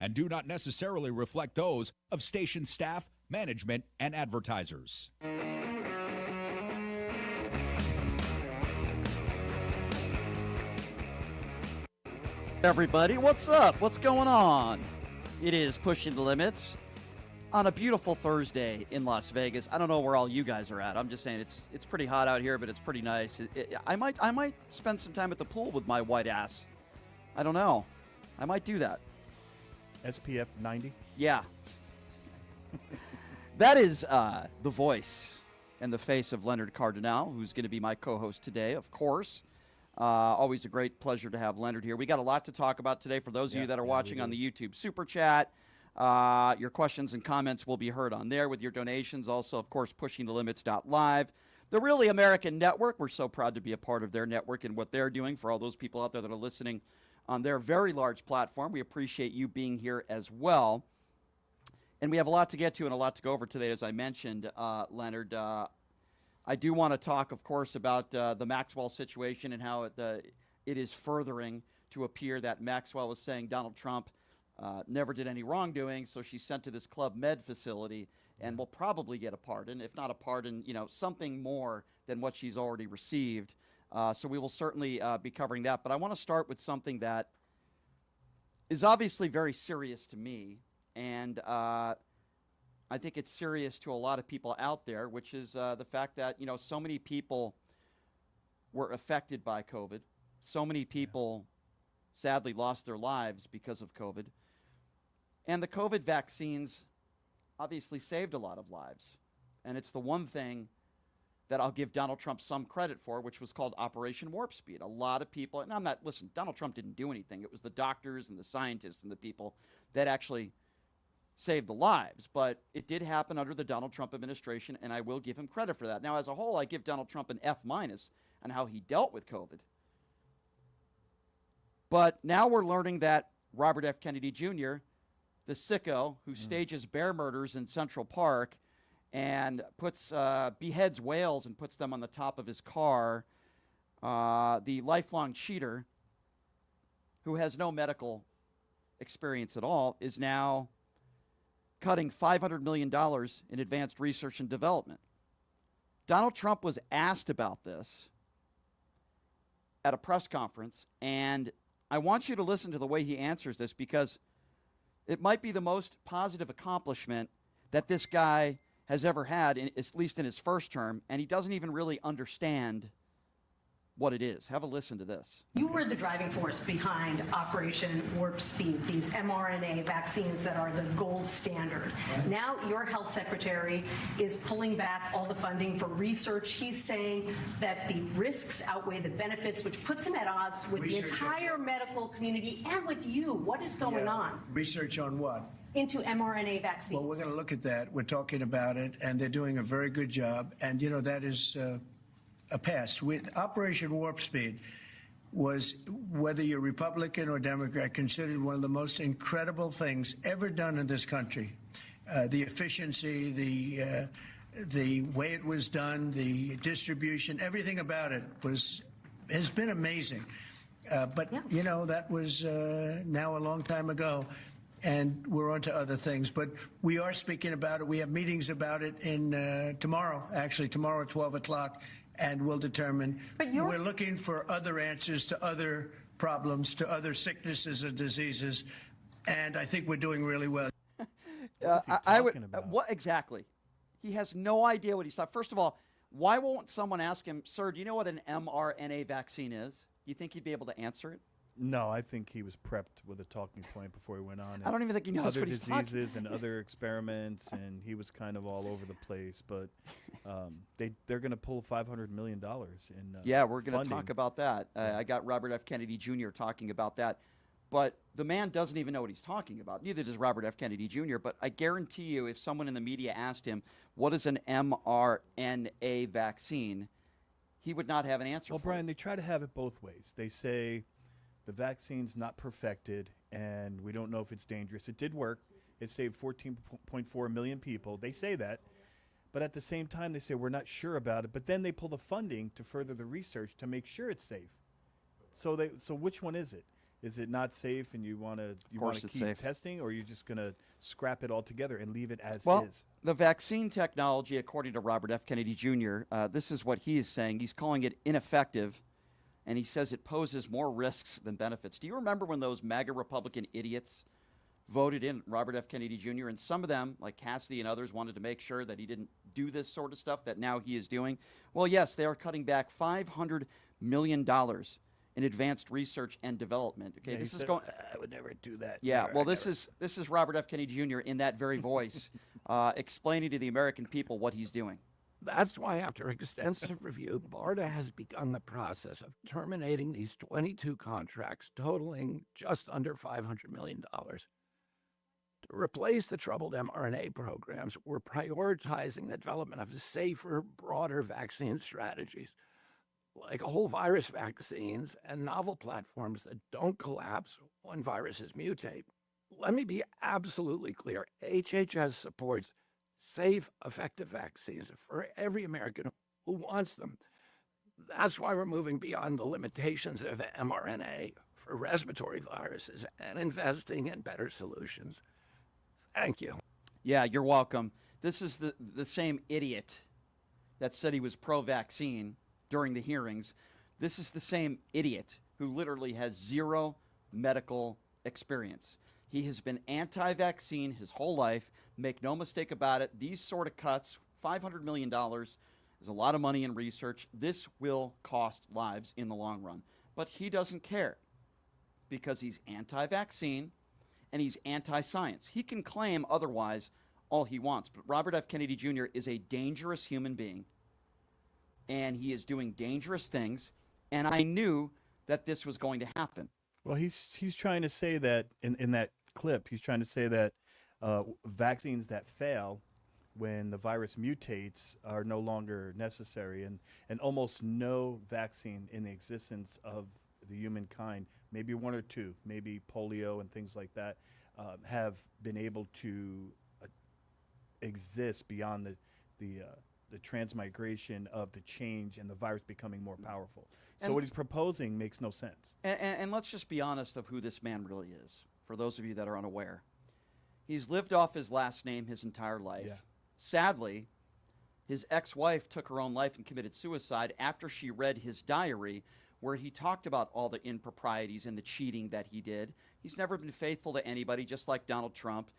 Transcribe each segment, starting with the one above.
and do not necessarily reflect those of station staff, management, and advertisers. Everybody, what's up? What's going on? It is Pushing the Limits on a beautiful Thursday in Las Vegas. I don't know where all you guys are at. I'm just saying it's pretty hot out here, but it's pretty nice. I might spend some time at the pool with my white ass. I don't know. I might do that. SPF 90? Yeah. That is the voice and the face of Leonard Cardinal, who's going to be my co-host today, of course. Always a great pleasure to have Leonard here. We got a lot to talk about today. For those of you that are watching on the YouTube Super Chat, your questions and comments will be heard on there with your donations. Also, of course, pushingthelimits.live. The Really American Network. We're so proud to be a part of their network and what they're doing for all those people out there that are listening on their very large platform. We appreciate you being here as well. And we have a lot to get to and a lot to go over today, as I mentioned, Leonard. I do want to talk, of course, about the Maxwell situation and how it is furthering to appear that Maxwell was saying Donald Trump never did any wrongdoing, so she's sent to this Club Med facility and will probably get a pardon, if not a pardon, something more than what she's already received. So we will certainly be covering that. But I want to start with something that is obviously very serious to me, and I think it's serious to a lot of people out there, which is the fact that, so many people were affected by COVID. So many people sadly lost their lives because of COVID. And the COVID vaccines obviously saved a lot of lives. And it's the one thing that I'll give Donald Trump some credit for, which was called Operation Warp Speed. A lot of people, and listen, Donald Trump didn't do anything. It was the doctors and the scientists and the people that actually saved the lives. But it did happen under the Donald Trump administration, and I will give him credit for that. Now, as a whole, I give Donald Trump an F- on how he dealt with COVID. But now we're learning that Robert F. Kennedy Jr., the sicko who stages bear murders in Central Park and beheads whales and puts them on the top of his car, the lifelong cheater who has no medical experience at all, is now cutting $500 million in advanced research and development. Donald Trump was asked about this at a press conference, and I want you to listen to the way he answers this, because it might be the most positive accomplishment that this guy has ever had, at least in his first term, and he doesn't even really understand what it is. Have a listen to this. You were the driving force behind Operation Warp Speed, these mRNA vaccines that are the gold standard. Now your health secretary is pulling back all the funding for research. He's saying that the risks outweigh the benefits, which puts him at odds with the entire medical community and with you. What is going on? Research on what? Into mRNA vaccines. Well, we're going to look at that. We're talking about it, and they're doing a very good job. And, that is a pass. With Operation Warp Speed was, whether you're Republican or Democrat, considered one of the most incredible things ever done in this country. The efficiency, the way it was done, the distribution, everything about it has been amazing. But that was now a long time ago, and we're on to other things. But we are speaking about it. We have meetings about it tomorrow at 12 o'clock. And we'll determine. We're looking for other answers to other problems, to other sicknesses or diseases, and I think we're doing really well. What exactly? He has no idea what he's talking. First of all, why won't someone ask him, sir, do you know what an mRNA vaccine is? You think he'd be able to answer it? No, I think he was prepped with a talking point before he went on. I don't even think he knows what he's talking about. Other diseases and other experiments, and he was kind of all over the place. But they're going to pull $500 million in yeah, we're going to funding. talk about that. I got Robert F. Kennedy Jr. talking about that. But the man doesn't even know what he's talking about. Neither does Robert F. Kennedy Jr. But I guarantee you, if someone in the media asked him, what is an mRNA vaccine, he would not have an answer for it. Well, Brian, they try to have it both ways. They say the vaccine's not perfected, and we don't know if it's dangerous. It did work. It saved 14.4 million people. They say that. But at the same time, they say we're not sure about it. But then they pull the funding to further the research to make sure it's safe. So which one is it? Is it not safe, and you want to keep safe. testing, or are you just going to scrap it altogether and leave it as Well, is? the vaccine technology, according to Robert F. Kennedy Jr., this is what he is saying. He's calling it ineffective, and he says it poses more risks than benefits. Do you remember when those MAGA Republican idiots voted in Robert F. Kennedy Jr., and some of them, like Cassidy and others, wanted to make sure that he didn't do this sort of stuff that now he is doing? Well, yes, they are cutting back $500 million in advanced research and development. Okay, Yeah, this is said, going. I would never do that. Yeah, Never, well, I this never." is Robert F. Kennedy Jr. in that very voice, explaining to the American people what he's doing. That's why, after extensive review, BARDA has begun the process of terminating these 22 contracts totaling just under $500 million. To replace the troubled mRNA programs, we're prioritizing the development of safer, broader vaccine strategies, like whole virus vaccines and novel platforms that don't collapse when viruses mutate. Let me be absolutely clear. HHS supports safe, effective vaccines for every American who wants them. That's why we're moving beyond the limitations of mRNA for respiratory viruses and investing in better solutions. Thank you. Yeah, you're welcome. This is the same idiot that said he was pro-vaccine during the hearings. This is the same idiot who literally has zero medical experience. He has been anti-vaccine his whole life. Make no mistake about it. These sort of cuts, $500 million, is a lot of money in research. This will cost lives in the long run. But he doesn't care because he's anti-vaccine and he's anti-science. He can claim otherwise all he wants. But Robert F. Kennedy Jr. is a dangerous human being, and he is doing dangerous things. And I knew that this was going to happen. Well, he's trying to say that in that clip, he's trying to say that vaccines that fail when the virus mutates are no longer necessary, and almost no vaccine in the existence of the humankind, maybe one or two, maybe polio and things like that, have been able to exist beyond the transmigration of the change and the virus becoming more powerful. So what he's proposing makes no sense. And let's just be honest of who this man really is, for those of you that are unaware. He's lived off his last name his entire life. Yeah. Sadly, his ex-wife took her own life and committed suicide after she read his diary, where he talked about all the improprieties and the cheating that he did. He's never been faithful to anybody, just like Donald Trump.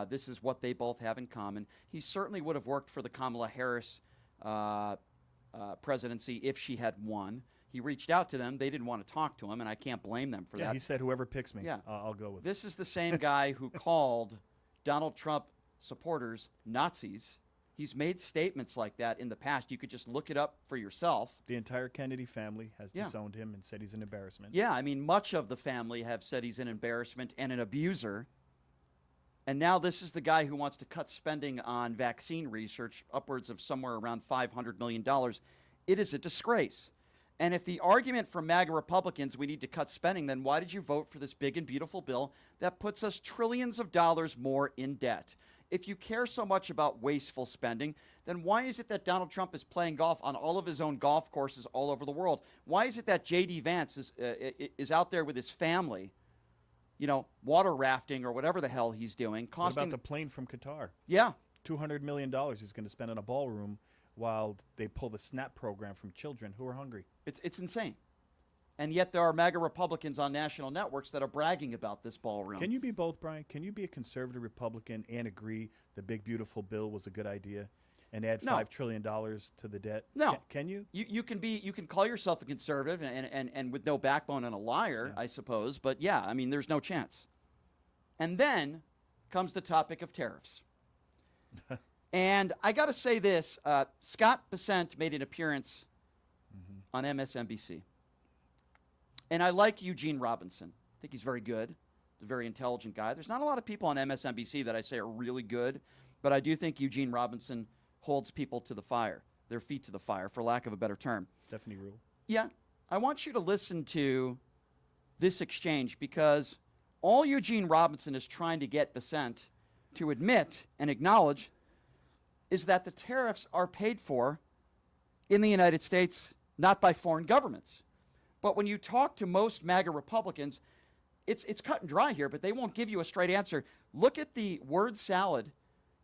This is what they both have in common. He certainly would have worked for the Kamala Harris presidency if she had won. He reached out to them. They didn't want to talk to him, and I can't blame them for that. He said, whoever picks me, Yeah. I'll go with it. This is the same guy who called Donald Trump supporters Nazis. He's made statements like that in the past. You could just look it up for yourself. The entire Kennedy family has Yeah. disowned him and said he's an embarrassment. Yeah, I mean, much of the family have said he's an embarrassment and an abuser. And now this is the guy who wants to cut spending on vaccine research upwards of somewhere around $500 million. It is a disgrace. And if the argument for MAGA Republicans, we need to cut spending, then why did you vote for this big and beautiful bill that puts us trillions of dollars more in debt? If you care so much about wasteful spending, then why is it that Donald Trump is playing golf on all of his own golf courses all over the world? Why is it that J.D. Vance is out there with his family, you know, water rafting or whatever the hell he's doing? What Costing, about the plane from Qatar? yeah, $200 million he's going to spend on a ballroom while they pull the SNAP program from children who are hungry. it's insane. And yet there are MAGA Republicans on national networks that are bragging about this ballroom. Can you be both, Brian? Can you be a conservative Republican and agree the big, beautiful bill was a good idea and add No. $5 trillion to the debt? No. Can you? You can call yourself a conservative and with no backbone and a liar, I suppose. But yeah, I mean, there's no chance. And then comes the topic of tariffs. And I got to say this, Scott Bessent made an appearance on MSNBC. And I like Eugene Robinson. I think he's very good. He's a very intelligent guy. There's not a lot of people on MSNBC that I say are really good, but I do think Eugene Robinson holds people to the fire, their feet to the fire, for lack of a better term. Stephanie Rule. Yeah, I want you to listen to this exchange because all Eugene Robinson is trying to get Bessent to admit and acknowledge is that the tariffs are paid for in the United States, not by foreign governments. But when you talk to most MAGA Republicans, it's cut and dry here, but they won't give you a straight answer. Look at the word salad.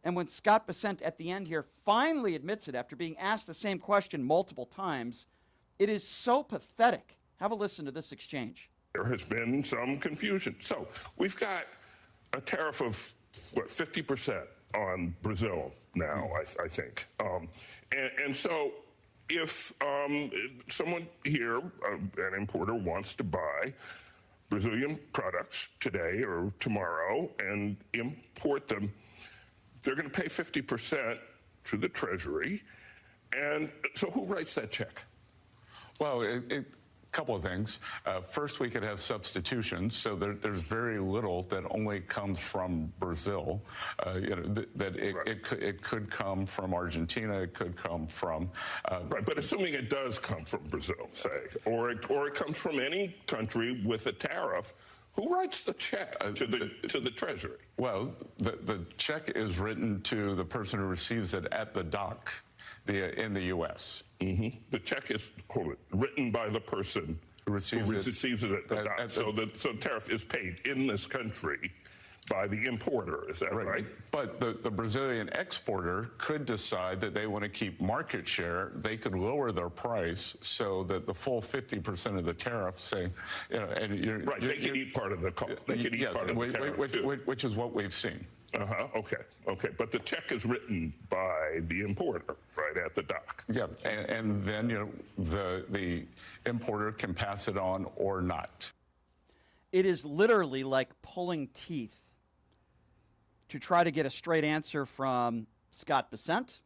And when Scott Bessent at the end here finally admits it after being asked the same question multiple times, it is so pathetic. Have a listen to this exchange. There has been some confusion. So we've got a tariff of, 50% on Brazil now, I think. And so if someone here, an importer, wants to buy Brazilian products today or tomorrow and import them, they're going to pay 50% to the Treasury. And so who writes that check? Well, a couple of things. First, we could have substitutions, so there's very little that only comes from Brazil. It could come from Argentina, it could come from... right, but assuming it does come from Brazil, say, or it comes from any country with a tariff, who writes the check to the Treasury? Well, the check is written to the person who receives it at the dock in the U.S. Mm-hmm. The check is written by the person who receives it at the dock. So the tariff is paid in this country by the importer. Is that right? But the Brazilian exporter could decide that they want to keep market share. They could lower their price so that the full 50% of the tariff, say, and right, they can eat part of the cost. They can eat part of the tariff, which is what we've seen. Okay. But the check is written by the importer, right, at the dock. Yeah, and then the importer can pass it on or not. It is literally like pulling teeth to try to get a straight answer from Scott Bessent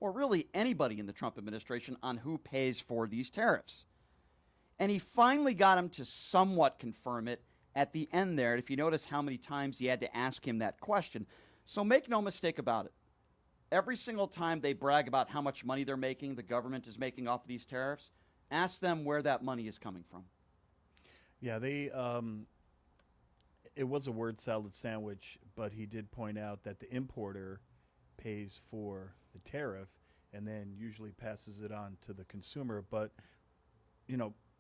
or really anybody in the Trump administration on who pays for these tariffs. And he finally got him to somewhat confirm it at the end there. If you notice how many times he had to ask him that question. So make no mistake about it. Every single time they brag about how much money they're making, the government is making off of these tariffs, ask them where that money is coming from. Yeah, it was a word salad sandwich, but he did point out that the importer pays for the tariff and then usually passes it on to the consumer. But,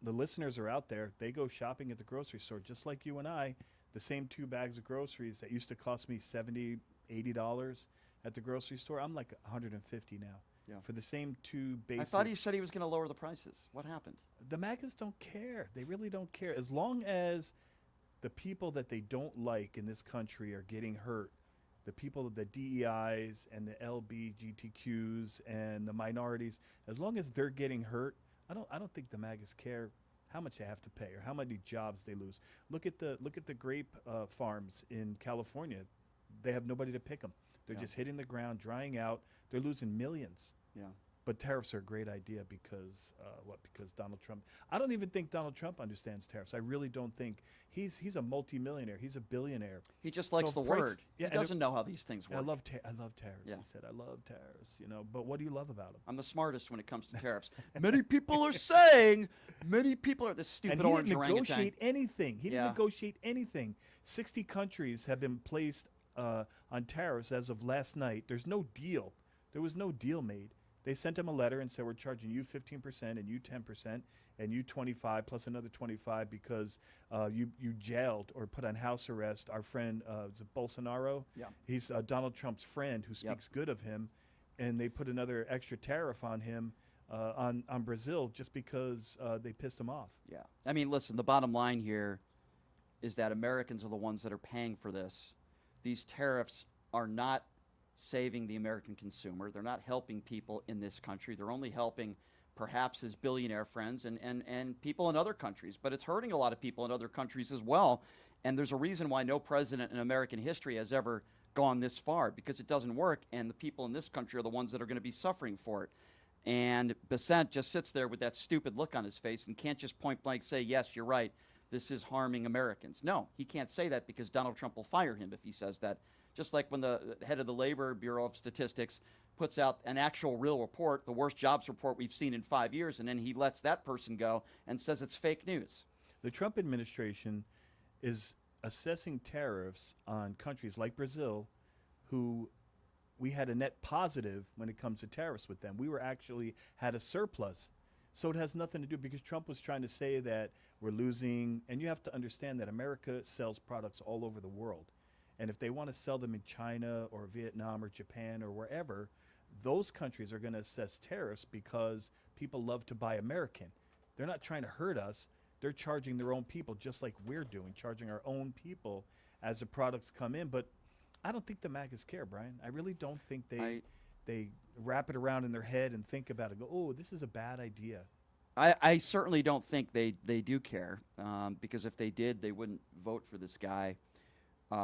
the listeners are out there. They go shopping at the grocery store, just like you and I. The same 2 bags of groceries that used to cost me $70, $80 at the grocery store, I'm like $150 now. Yeah. For the same 2 basic... I thought he said he was going to lower the prices. What happened? The MAGAs don't care. They really don't care. As long as the people that they don't like in this country are getting hurt, the people, the DEIs and the LGBTQs and the minorities, as long as they're getting hurt, I don't think the MAGAs care how much they have to pay or how many jobs they lose. Look at the grape farms in California. They have nobody to pick them. They're just hitting the ground, drying out. They're losing millions. Yeah. But tariffs are a great idea because Donald Trump. I don't even think Donald Trump understands tariffs. I really don't think he's a multimillionaire. He's a billionaire. He just likes the word. Yeah, he doesn't know how these things work. I love tariffs. Yeah. He said, "I love tariffs." But what do you love about them? I'm the smartest when it comes to tariffs. Many people are saying. Many people are this stupid and orange orangutan. He didn't negotiate anything. He didn't negotiate anything. 60 countries have been placed on tariffs as of last night. There's no deal. There was no deal made. They sent him a letter and said, we're charging you 15% and you 10% and you 25 plus another 25 because you jailed or put on house arrest our friend is it Bolsonaro? Yeah. He's Donald Trump's friend who speaks good of him, and they put another extra tariff on him on Brazil just because they pissed him off. Yeah. I mean, listen, the bottom line here is that Americans are the ones that are paying for this. These tariffs are not saving the American consumer. They're not helping people in this country. They're only helping perhaps his billionaire friends and people in other countries. But it's hurting a lot of people in other countries as well. And there's a reason why no president in American history has ever gone this far, because it doesn't work. And the people in this country are the ones that are going to be suffering for it. And Bessent just sits there with that stupid look on his face and can't just point blank say, yes, you're right, this is harming Americans. No, he can't say that because Donald Trump will fire him if he says that. Just like when the head of the Labor Bureau of Statistics puts out an actual real report, the worst jobs report we've seen in 5 years, and then he lets that person go and says it's fake news. The Trump administration is assessing tariffs on countries like Brazil, who we had a net positive when it comes to tariffs with them. We were actually had a surplus So it has nothing to do, because Trump was trying to say that we're losing, and you have to understand that America sells products all over the world. And if they want to sell them in China or Vietnam or Japan or wherever, those countries are going to assess tariffs because people love to buy American. They're not trying to hurt us. They're charging their own people, just like we're doing, charging our own people as the products come in. But I don't think the MAGAs care, Brian. I really don't think they wrap it around in their head and think about it, go, oh, this is a bad idea. I certainly don't think they do care, because if they did, they wouldn't vote for this guy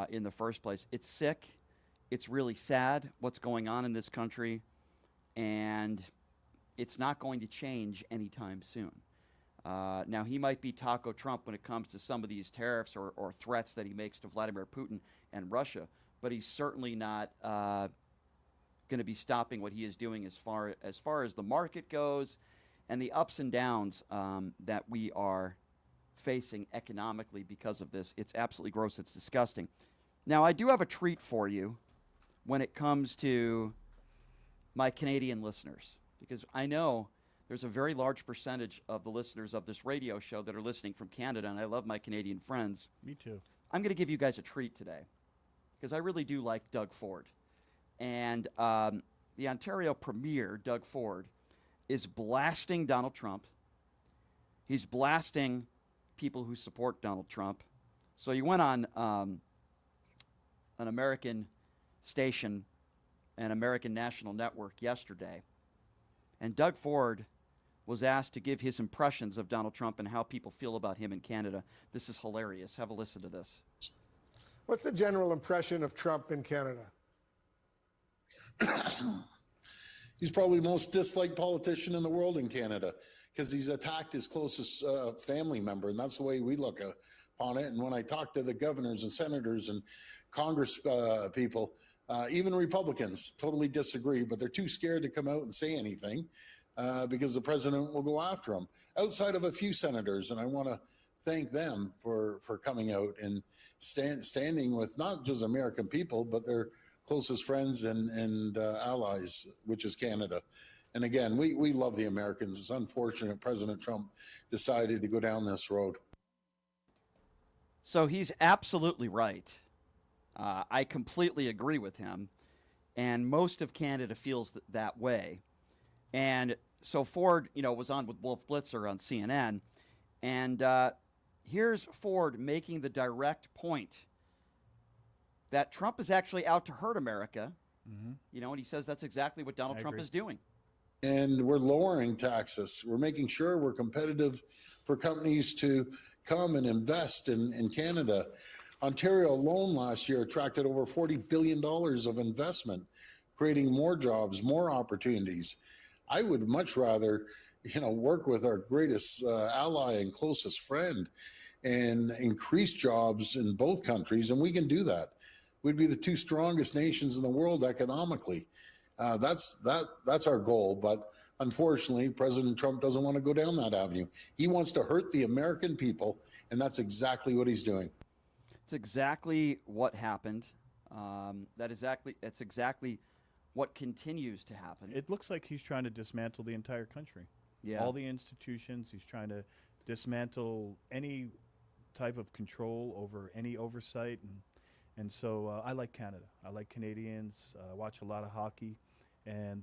in the first place. It's sick. It's really sad what's going on in this country, and it's not going to change anytime soon. Now, he might be Taco Trump when it comes to some of these tariffs or threats that he makes to Vladimir Putin and Russia, but he's certainly not going to be stopping what he is doing as far as the market goes and the ups and downs that we are facing economically because of this. It's absolutely gross. It's disgusting. Now, I do have a treat for you when it comes to my Canadian listeners, because I know there's a very large percentage of the listeners of this radio show that are listening from Canada, and I love my Canadian friends. Me too. I'm going to give you guys a treat today, because I really do like Doug Ford. And the Ontario Premier, Doug Ford, is blasting Donald Trump. He's blasting people who support Donald Trump. So he went on an American station, an American national network yesterday, and Doug Ford was asked to give his impressions of Donald Trump and how people feel about him in Canada. This is hilarious. Have a listen to this. What's the general impression of Trump in Canada? He's probably the most disliked politician in the world in Canada, because he's attacked his closest family member, and that's the way we look upon it. And when I talk to the governors and senators and Congress people, even Republicans totally disagree, but they're too scared to come out and say anything because the president will go after them, outside of a few senators. And I want to thank them for coming out and standing with not just American people, but their closest friends and allies, which is Canada. And again, we love the Americans. It's unfortunate President Trump decided to go down this road. So he's absolutely right. I completely agree with him. And most of Canada feels that way. And so Ford, was on with Wolf Blitzer on CNN. And here's Ford making the direct point that Trump is actually out to hurt America. Mm-hmm. And he says that's exactly what Donald Trump is doing. And we're lowering taxes. We're making sure we're competitive for companies to come and invest in Canada. Ontario alone last year attracted over $40 billion of investment, creating more jobs, more opportunities. I would much rather, work with our greatest ally and closest friend and increase jobs in both countries, and we can do that. We'd be the two strongest nations in the world economically. That's our goal, but unfortunately, President Trump doesn't want to go down that avenue. He wants to hurt the American people, and that's exactly what he's doing. It's exactly what happened. That's exactly what continues to happen. It looks like he's trying to dismantle the entire country. Yeah. All the institutions. He's trying to dismantle any type of control over any oversight. And so I like Canada. I like Canadians. I watch a lot of hockey. And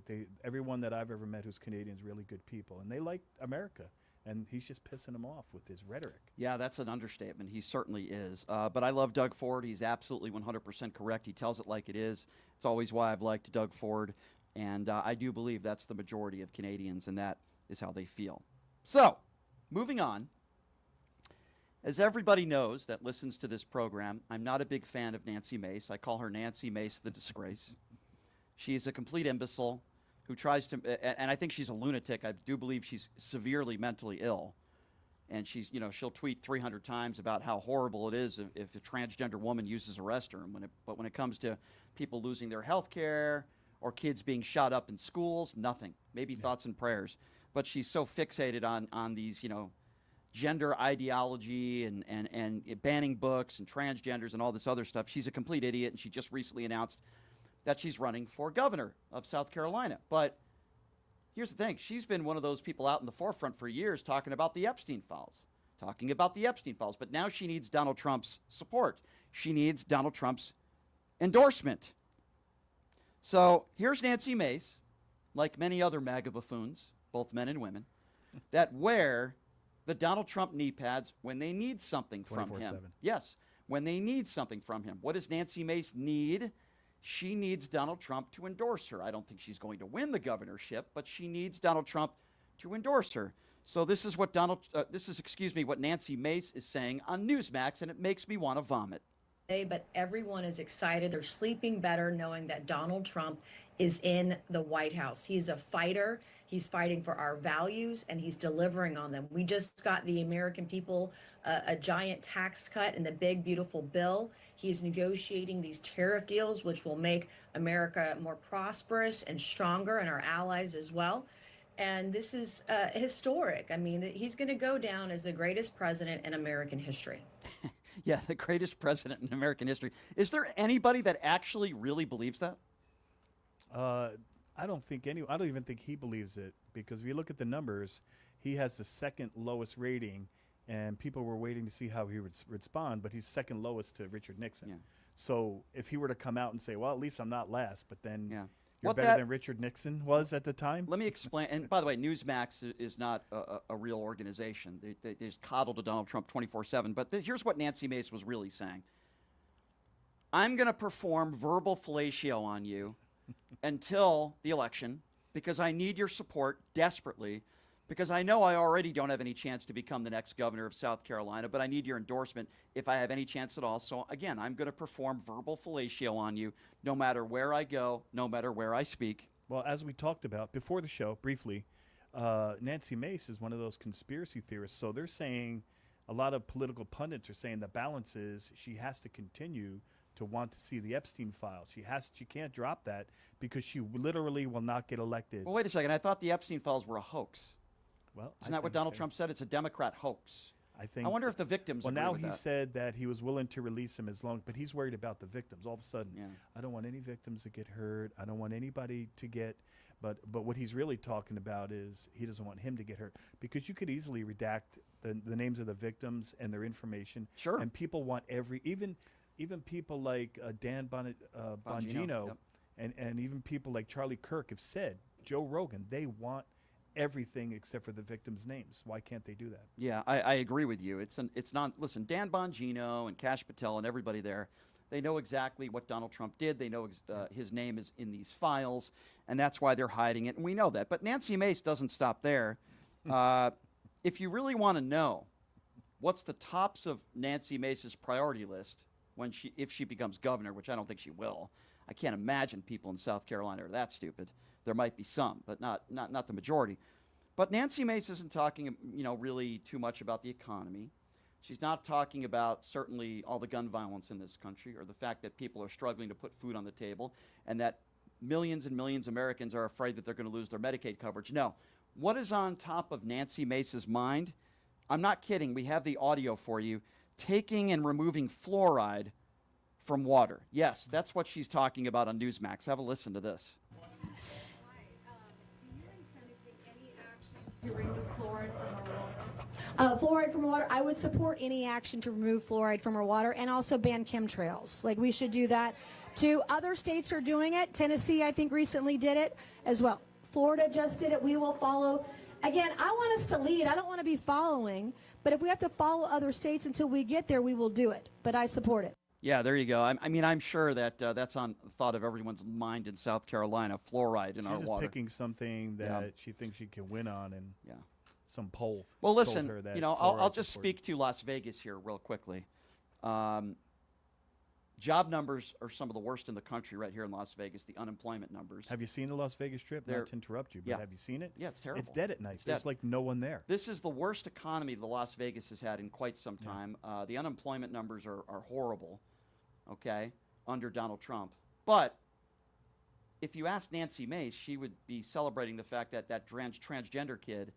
they everyone that I've ever met who's Canadian is really good people. And they like America. And he's just pissing them off with his rhetoric. Yeah, that's an understatement. He certainly is. But I love Doug Ford. He's absolutely 100% correct. He tells it like it is. It's always why I've liked Doug Ford. And I do believe that's the majority of Canadians, and that is how they feel. So, moving on. As everybody knows that listens to this program, I'm not a big fan of Nancy Mace. I call her Nancy Mace the Disgrace. She's a complete imbecile who tries to, and I think she's a lunatic. I do believe she's severely mentally ill. And she'll tweet 300 times about how horrible it is if a transgender woman uses a restroom. But when it comes to people losing their health care or kids being shot up in schools, nothing. Maybe thoughts and prayers. But she's so fixated on these, gender ideology and banning books and transgenders and all this other stuff. She's a complete idiot, and she just recently announced that she's running for governor of South Carolina. But here's the thing. She's been one of those people out in the forefront for years talking about the Epstein files. But now she needs Donald Trump's support. She needs Donald Trump's endorsement. So here's Nancy Mace, like many other MAGA buffoons, both men and women, that wear the Donald Trump knee pads when they need something from him. 24/7. Yes, when they need something from him. What does Nancy Mace need? She needs Donald Trump to endorse her. I don't think she's going to win the governorship, but she needs Donald Trump to endorse her. So this is what what Nancy Mace is saying on Newsmax, and it makes me want to vomit. But everyone is excited. They're sleeping better knowing that Donald Trump is in the White House. He's a fighter. He's fighting for our values, and he's delivering on them. We just got the American people a giant tax cut in the big, beautiful bill. He's negotiating these tariff deals, which will make America more prosperous and stronger, and our allies as well. And this is historic. I mean, he's going to go down as the greatest president in American history. Yeah, the greatest president in American history. Is there anybody that actually really believes that? I don't even think he believes it, because if you look at the numbers, he has the second lowest rating, and people were waiting to see how he would respond, but he's second lowest to Richard Nixon. Yeah. So if he were to come out and say, well, at least I'm not last, but then you're What better that- than Richard Nixon was at the time. Let me explain. And by the way, Newsmax is not a real organization. They just coddle to Donald Trump 24/7. But here's what Nancy Mace was really saying. I'm going to perform verbal fellatio on you until the election, because I need your support desperately, because I know I already don't have any chance to become the next governor of South Carolina, but I need your endorsement if I have any chance at all. So again, I'm going to perform verbal fellatio on you no matter where I go, no matter where I speak. Well, as we talked about before the show, briefly, Nancy Mace is one of those conspiracy theorists. So they're saying, a lot of political pundits are saying the balance is she has to continue to want to see the Epstein files. She can't drop that, because she literally will not get elected. Well, wait a second. I thought the Epstein files were a hoax. Well, Isn't that what Donald Trump said? It's a Democrat hoax. I wonder if the victims Well, agree now with he that. said that he was willing to release him but he's worried about the victims. All of a sudden, I don't want any victims to get hurt. I don't want anybody to get. But what he's really talking about is he doesn't want him to get hurt, because you could easily redact the names of the victims and their information. Sure. And people want even people like Dan Bongino, yep. and even people like Charlie Kirk have said, Joe Rogan, they want everything except for the victims' names. Why can't they do that? Yeah, I agree with you. It's not. Listen, Dan Bongino and Cash Patel and everybody there, they know exactly what Donald Trump did. They know his name is in these files, and that's why they're hiding it, and we know that. But Nancy Mace doesn't stop there. If you really want to know what's the tops of Nancy Mace's priority list if she becomes governor, which I don't think she will. I can't imagine people in South Carolina are that stupid. There might be some, but not the majority. But Nancy Mace isn't talking, really too much about the economy. She's not talking about certainly all the gun violence in this country, or the fact that people are struggling to put food on the table, and that millions and millions of Americans are afraid that they're going to lose their Medicaid coverage. No. What is on top of Nancy Mace's mind? I'm not kidding. We have the audio for you. Taking and removing fluoride from water. Yes, that's what she's talking about on Newsmax. Have a listen to this. To remove fluoride from our water? Fluoride from water, I would support any action to remove fluoride from our water, and also ban chemtrails. Like, we should do that too. Other states are doing it. Tennessee, I think, recently did it as well. Florida just did it. We will follow. Again, I want us to lead. I don't want to be following, but if we have to follow other states until we get there, we will do it. But I support it. Yeah, there you go. I'm sure that that's on the thought of everyone's mind in South Carolina, fluoride in our She's water. just picking something that she thinks she can win on, and some poll. Well, told listen, her that I'll just important. speak to Las Vegas here real quickly. Job numbers are some of the worst in the country right here in Las Vegas, the unemployment numbers. Have you seen the Las Vegas Strip? Not to interrupt you, but have you seen it? Yeah, it's terrible. It's dead at night. It's There's dead. like no one there. This is the worst economy the Las Vegas has had in quite some time. The unemployment numbers are horrible, okay, under Donald Trump. But if you ask Nancy Mace, she would be celebrating the fact that that transgender kid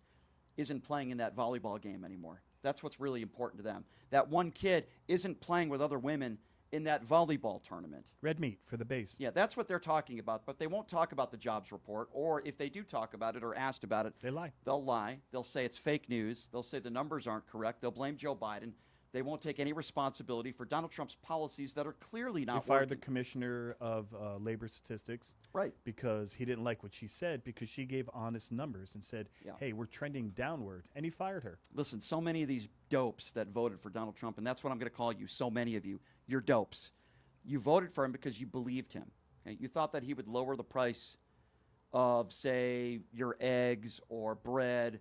isn't playing in that volleyball game anymore. That's what's really important to them. That one kid isn't playing with other women in that volleyball tournament. Red meat for the base. Yeah, that's what they're talking about, but they won't talk about the jobs report, or if they do talk about it or asked about it, they lie. They'll lie. They'll say it's fake news. They'll say the numbers aren't correct. They'll blame Joe Biden. They won't take any responsibility for Donald Trump's policies that are clearly not They fired working. the commissioner of labor statistics, right? Because he didn't like what she said, because she gave honest numbers and said, "Hey, we're trending downward," and he fired her. Listen, so many of these dopes that voted for Donald Trump, and that's what I'm going to call you. So many of you, you're dopes. You voted for him because you believed him. Okay? You thought that he would lower the price of, say, your eggs or bread.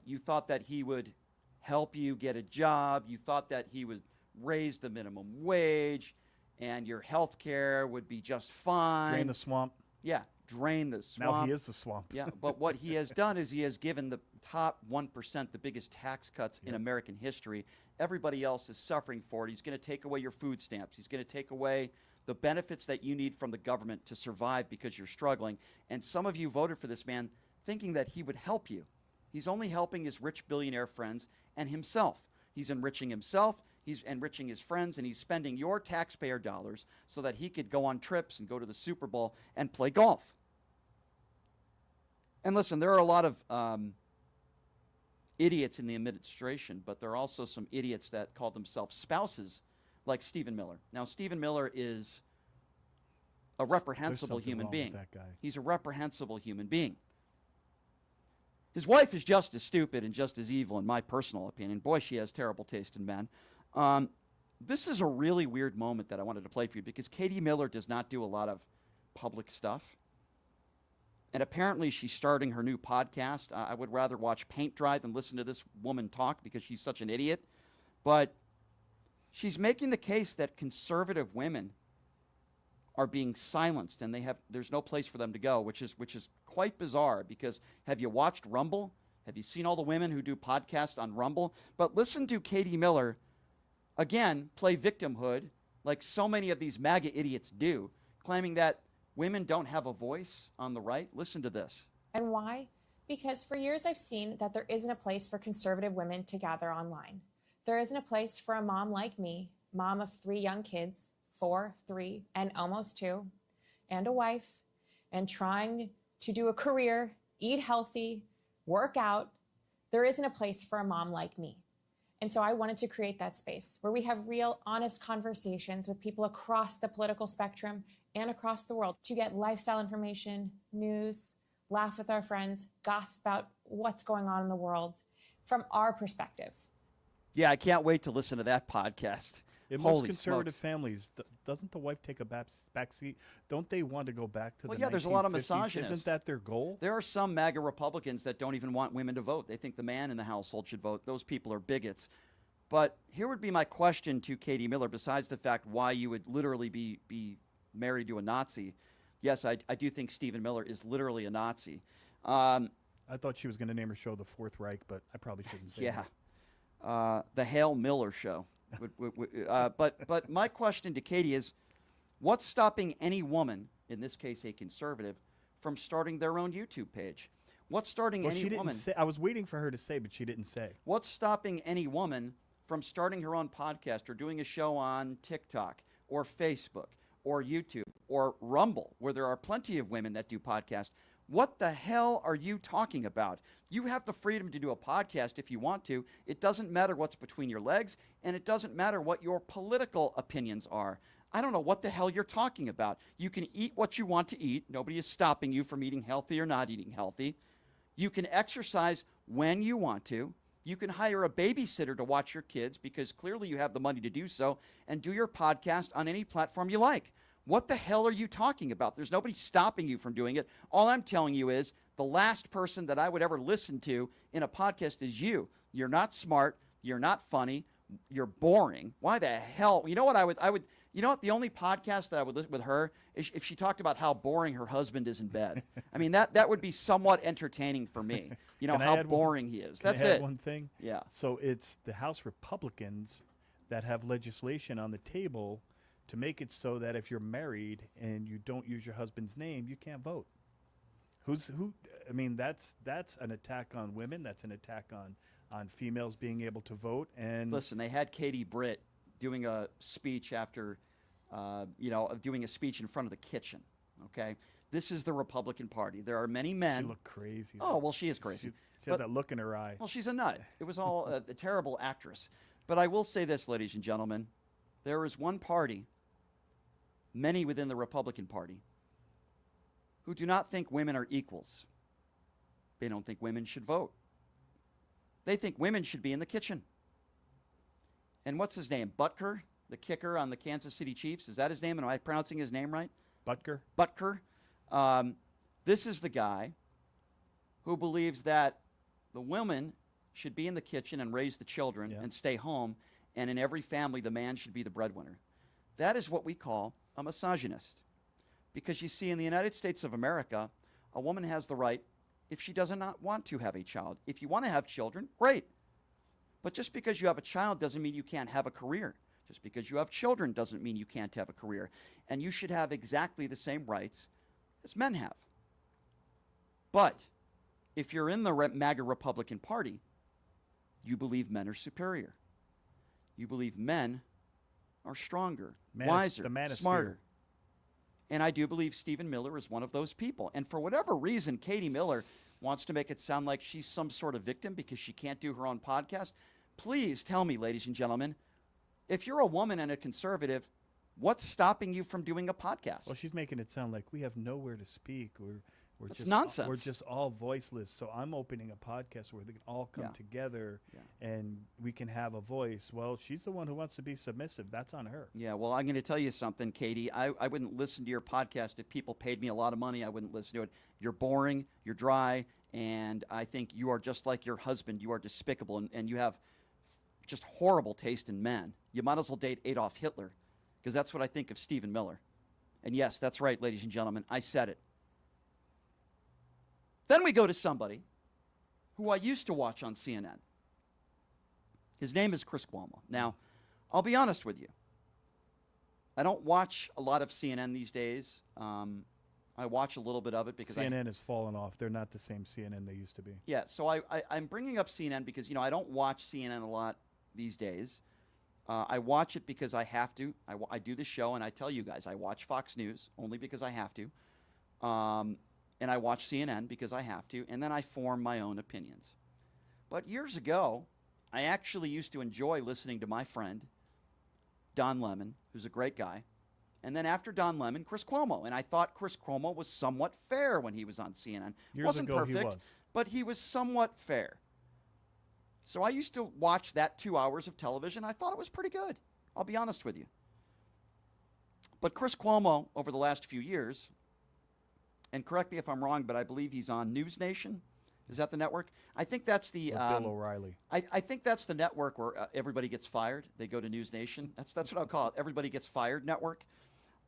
You thought that he would help you get a job. You thought that he would raise the minimum wage and your health care would be just fine. Drain the swamp. Yeah, drain the swamp. Now he is the swamp. Yeah, but what he has done is he has given the top 1% the biggest tax cuts in American history. Everybody else is suffering for it. He's going to take away your food stamps. He's going to take away the benefits that you need from the government to survive because you're struggling. And some of you voted for this man thinking that he would help you. He's only helping his rich billionaire friends and himself. He's enriching himself, he's enriching his friends, and he's spending your taxpayer dollars so that he could go on trips and go to the Super Bowl and play golf. And listen, there are a lot of idiots in the administration, but there are also some idiots that call themselves spouses, like Stephen Miller. Now, Stephen Miller is a reprehensible human being. That guy. He's a reprehensible human being. His wife is just as stupid and just as evil, in my personal opinion. Boy, she has terrible taste in men. This is a really weird moment that I wanted to play for you because Katie Miller does not do a lot of public stuff. And apparently she's starting her new podcast. I would rather watch paint dry than listen to this woman talk because she's such an idiot. But she's making the case that conservative women are being silenced and there's no place for them to go, which is quite bizarre because have you watched Rumble? Have you seen all the women who do podcasts on Rumble? But listen to Katie Miller, again, play victimhood like so many of these MAGA idiots do, claiming that women don't have a voice on the right. Listen to this. And why? Because for years I've seen that there isn't a place for conservative women to gather online. There isn't a place for a mom like me, mom of 3 young kids, 4, 3, and almost 2, and a wife, and trying to do a career, eat healthy, work out. There isn't a place for a mom like me. And so I wanted to create that space where we have real, honest conversations with people across the political spectrum and across the world to get lifestyle information, news, laugh with our friends, gossip about what's going on in the world from our perspective. Yeah, I can't wait to listen to that podcast. In Holy most conservative smokes. families, doesn't the wife take a back seat? Don't they want to go back to Well, the yeah, there's a lot of 1950s? misogynists. Isn't that their goal? There are some MAGA Republicans that don't even want women to vote. They think the man in the household should vote. Those people are bigots. But here would be my question to Katie Miller, besides the fact why you would literally be married to a Nazi. Yes, I do think Stephen Miller is literally a Nazi. I thought she was going to name her show The Fourth Reich, but I probably shouldn't say that. The Hale Miller Show. But my question to Katie is, what's stopping any woman, in this case a conservative, from starting their own YouTube page? What's starting any she didn't woman? say. I was waiting for her to say, but she didn't say. What's stopping any woman from starting her own podcast or doing a show on TikTok or Facebook or YouTube or Rumble, where there are plenty of women that do podcasts? What the hell are you talking about? You have the freedom to do a podcast if you want to. It doesn't matter what's between your legs, and it doesn't matter what your political opinions are. I don't know what the hell you're talking about. You can eat what you want to eat. Nobody is stopping you from eating healthy or not eating healthy. You can exercise when you want to. You can hire a babysitter to watch your kids because clearly you have the money to do so, and do your podcast on any platform you like. What the hell are you talking about? There's nobody stopping you from doing it. All I'm telling you is the last person that I would ever listen to in a podcast is you. You're not smart. You're not funny. You're boring. Why the hell? You know what I would, you know what? The only podcast that I would listen with her is if she talked about how boring her husband is in bed. I mean, that would be somewhat entertaining for me. You know, how boring he is. That's Can I add it. one thing? Yeah. So it's the House Republicans that have legislation on the table to make it so that if you're married and you don't use your husband's name, you can't vote. Who? I mean, that's an attack on women. That's an attack on females being able to vote. And listen, they had Katie Britt doing a speech after of doing a speech in front of the kitchen. Okay, this is the Republican Party. There are many men. She looked crazy. Oh, well, she is crazy. She had that look in her eye. Well, she's a nut. It was all a terrible actress. But I will say this, ladies and gentlemen, there is one party, many within the Republican Party, who do not think women are equals. They don't think women should vote. They think women should be in the kitchen. And what's his name? Butker, the kicker on the Kansas City Chiefs. Is that his name? Am I pronouncing his name right? Butker. Butker. This is the guy who believes that the women should be in the kitchen and raise the children and stay home, and in every family, the man should be the breadwinner. That is what we call a misogynist. Because you see, in the United States of America, a woman has the right, if she does not want to have a child. If you want to have children, great. But just because you have a child doesn't mean you can't have a career. Just because you have children doesn't mean you can't have a career. And you should have exactly the same rights as men have. But if you're in the MAGA Republican Party, you believe men are superior. You believe men are stronger, wiser, smarter. And I do believe Stephen Miller is one of those people. And for whatever reason, Katie Miller wants to make it sound like she's some sort of victim because she can't do her own podcast. Please tell me, ladies and gentlemen, if you're a woman and a conservative, what's stopping you from doing a podcast? Well, she's making it sound like we have nowhere to speak. We're That's just nonsense. We're just all voiceless. So I'm opening a podcast where they can all come together and we can have a voice. Well, she's the one who wants to be submissive. That's on her. Yeah, well, I'm going to tell you something, Katie. I wouldn't listen to your podcast if people paid me a lot of money. I wouldn't listen to it. You're boring, you're dry, and I think you are just like your husband. You are despicable, and you have just horrible taste in men. You might as well date Adolf Hitler, because that's what I think of Stephen Miller. And yes, that's right, ladies and gentlemen. I said it. Then we go to somebody who I used to watch on CNN. His name is Chris Cuomo. Now, I'll be honest with you. I don't watch a lot of CNN these days. I watch a little bit of it because CNN has fallen off. They're not the same CNN they used to be. Yeah, so I'm bringing up CNN because, I don't watch CNN a lot these days. I watch it because I have to. I do the show, and I tell you guys, I watch Fox News only because I have to. And I watch CNN because I have to, and then I form my own opinions. But years ago, I actually used to enjoy listening to my friend, Don Lemon, who's a great guy. And then after Don Lemon, Chris Cuomo. And I thought Chris Cuomo was somewhat fair when he was on CNN. Wasn't perfect, he was. But he was somewhat fair. So I used to watch that 2 hours of television. I thought it was pretty good. I'll be honest with you. But Chris Cuomo, over the last few years, and correct me if I'm wrong, but I believe he's on News Nation. Is that the network? I think that's the Bill O'Reilly. I think that's the network where everybody gets fired. They go to News Nation. That's what I'll call it. Everybody gets fired network.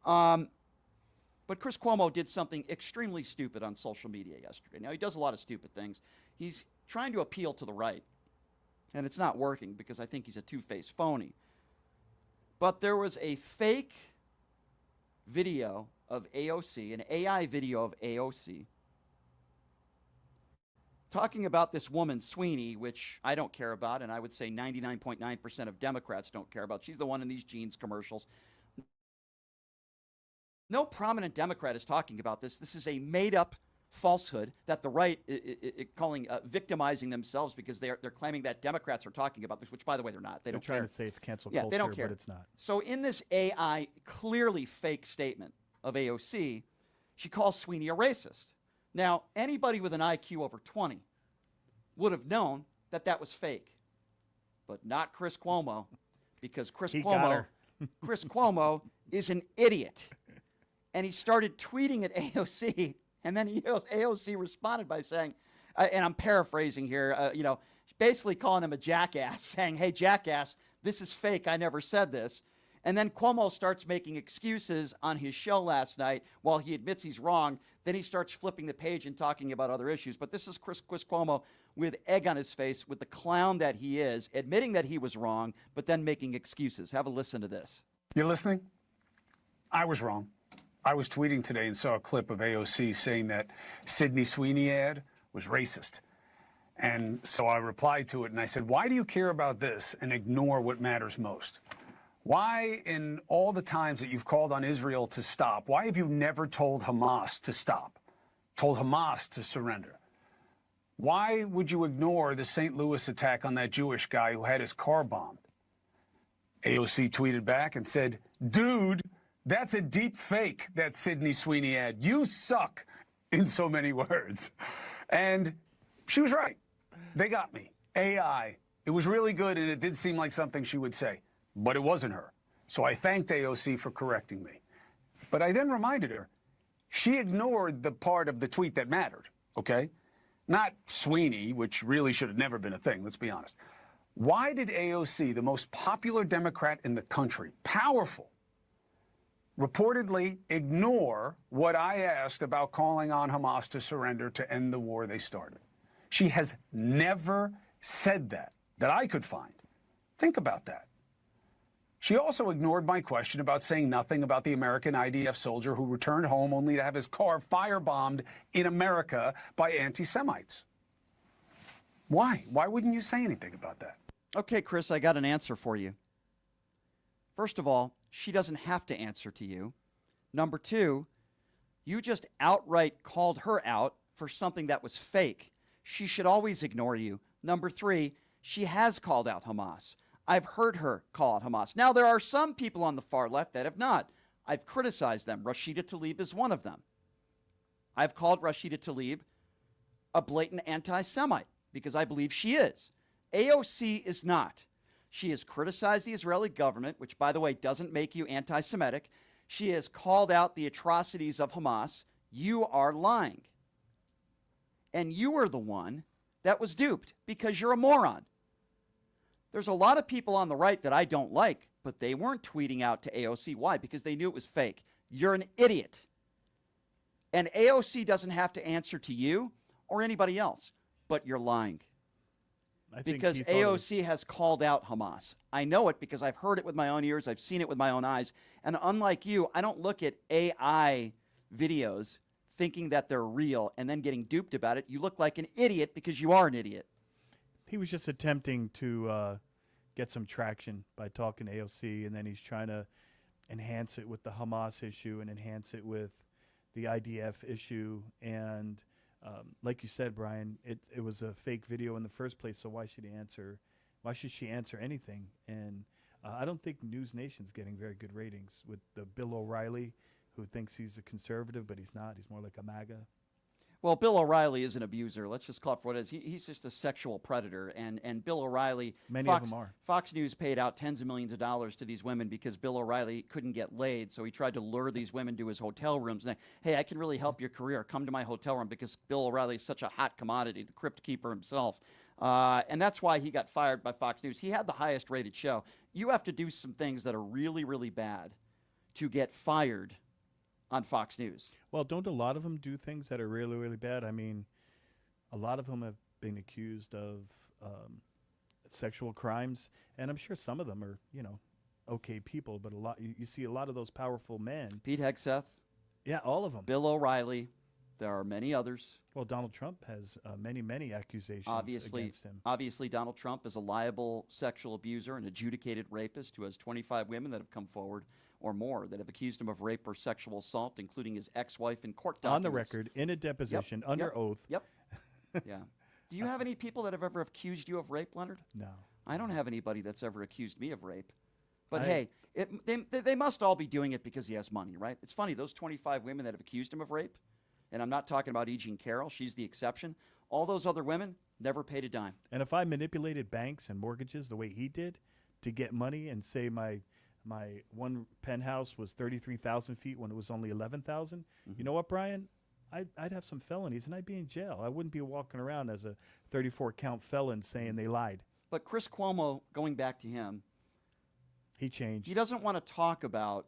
But Chris Cuomo did something extremely stupid on social media yesterday. Now, he does a lot of stupid things. He's trying to appeal to the right, and it's not working because I think he's a two-faced phony. But there was a fake video of AOC, an AI video of AOC, talking about this woman, Sweeney, which I don't care about, and I would say 99.9% of Democrats don't care about. She's the one in these jeans commercials. No prominent Democrat is talking about this. This is a made-up falsehood that the right calling victimizing themselves because they're claiming that Democrats are talking about this, which, by the way, they're not. They don't care. They're trying to say it's cancel culture, they don't care. but it's not. So in this AI clearly fake statement of AOC, she calls Sweeney a racist. Now, anybody with an IQ over 20 would have known that that was fake, but not Chris Cuomo, because Chris Cuomo is an idiot. And he started tweeting at AOC, and then AOC responded by saying, and I'm paraphrasing here, basically calling him a jackass, saying, hey, jackass, this is fake. I never said this. And then Cuomo starts making excuses on his show last night while he admits he's wrong. Then he starts flipping the page and talking about other issues. But this is Chris Cuomo with egg on his face, with the clown that he is, admitting that he was wrong, but then making excuses. Have a listen to this. You're listening? I was wrong. I was tweeting today and saw a clip of AOC saying that Sydney Sweeney ad was racist. And so I replied to it and I said, why do you care about this and ignore what matters most? Why, in all the times that you've called on Israel to stop, why have you never told Hamas to stop, told Hamas to surrender? Why would you ignore the St. Louis attack on that Jewish guy who had his car bombed? AOC tweeted back and said, dude, that's a deep fake, that Sydney Sweeney ad. You suck, in so many words. And she was right. They got me. AI. It was really good, and it did seem like something she would say. But it wasn't her. So I thanked AOC for correcting me. But I then reminded her, she ignored the part of the tweet that mattered, okay? Not Sweeney, which really should have never been a thing, let's be honest. Why did AOC, the most popular Democrat in the country, powerful, reportedly ignore what I asked about calling on Hamas to surrender to end the war they started? She has never said that I could find. Think about that. She also ignored my question about saying nothing about the American IDF soldier who returned home only to have his car firebombed in America by anti-Semites. Why? Why wouldn't you say anything about that? Okay, Chris, I got an answer for you. First of all, she doesn't have to answer to you. Number two, you just outright called her out for something that was fake. She should always ignore you. Number three, she has called out Hamas. I've heard her call out Hamas. Now, there are some people on the far left that have not. I've criticized them. Rashida Tlaib is one of them. I've called Rashida Tlaib a blatant anti-Semite because I believe she is. AOC is not. She has criticized the Israeli government, which, by the way, doesn't make you anti-Semitic. She has called out the atrocities of Hamas. You are lying. And you are the one that was duped because you're a moron. There's a lot of people on the right that I don't like, but they weren't tweeting out to AOC. Why? Because they knew it was fake. You're an idiot. And AOC doesn't have to answer to you or anybody else, but you're lying. Because AOC has called out Hamas. I know it because I've heard it with my own ears. I've seen it with my own eyes. And unlike you, I don't look at AI videos thinking that they're real and then getting duped about it. You look like an idiot because you are an idiot. He was just attempting to get some traction by talking to AOC, and then he's trying to enhance it with the Hamas issue and enhance it with the IDF issue. And like you said, Brian, it was a fake video in the first place, so why should he answer? Why should she answer anything? And I don't think News Nation's getting very good ratings with the Bill O'Reilly, who thinks he's a conservative, but he's not. He's more like a MAGA. Well, Bill O'Reilly is an abuser. Let's just call it for what it is. He's just a sexual predator. And Bill O'Reilly, Many of them are. Fox News paid out tens of millions of dollars to these women because Bill O'Reilly couldn't get laid. So he tried to lure these women to his hotel rooms. And, hey, I can really help your career. Come to my hotel room because Bill O'Reilly is such a hot commodity, the crypt keeper himself. And that's why he got fired by Fox News. He had the highest rated show. You have to do some things that are really, really bad to get fired on Fox News. Well, don't a lot of them do things that are really, really bad? I mean, a lot of them have been accused of sexual crimes, and I'm sure some of them are, okay people, but a lot you see a lot of those powerful men. Pete Hegseth. Yeah, all of them. Bill O'Reilly. There are many others. Well, Donald Trump has many, many accusations against him. Obviously, Donald Trump is a liable sexual abuser and adjudicated rapist who has 25 women that have come forward or more that have accused him of rape or sexual assault, including his ex-wife in court documents. On the record, in a deposition, under oath. Yep. Yeah. Do you have any people that have ever accused you of rape, Leonard? No. I don't have anybody that's ever accused me of rape. But hey, they must all be doing it because he has money, right? It's funny, those 25 women that have accused him of rape, and I'm not talking about E. Jean Carroll, she's the exception. All those other women never paid a dime. And if I manipulated banks and mortgages the way he did to get money and say my one penthouse was 33,000 feet when it was only 11,000, you know what, Brian? I'd have some felonies and I'd be in jail. I wouldn't be walking around as a 34-count felon saying they lied. But Chris Cuomo, going back to him, he changed. He doesn't want to talk about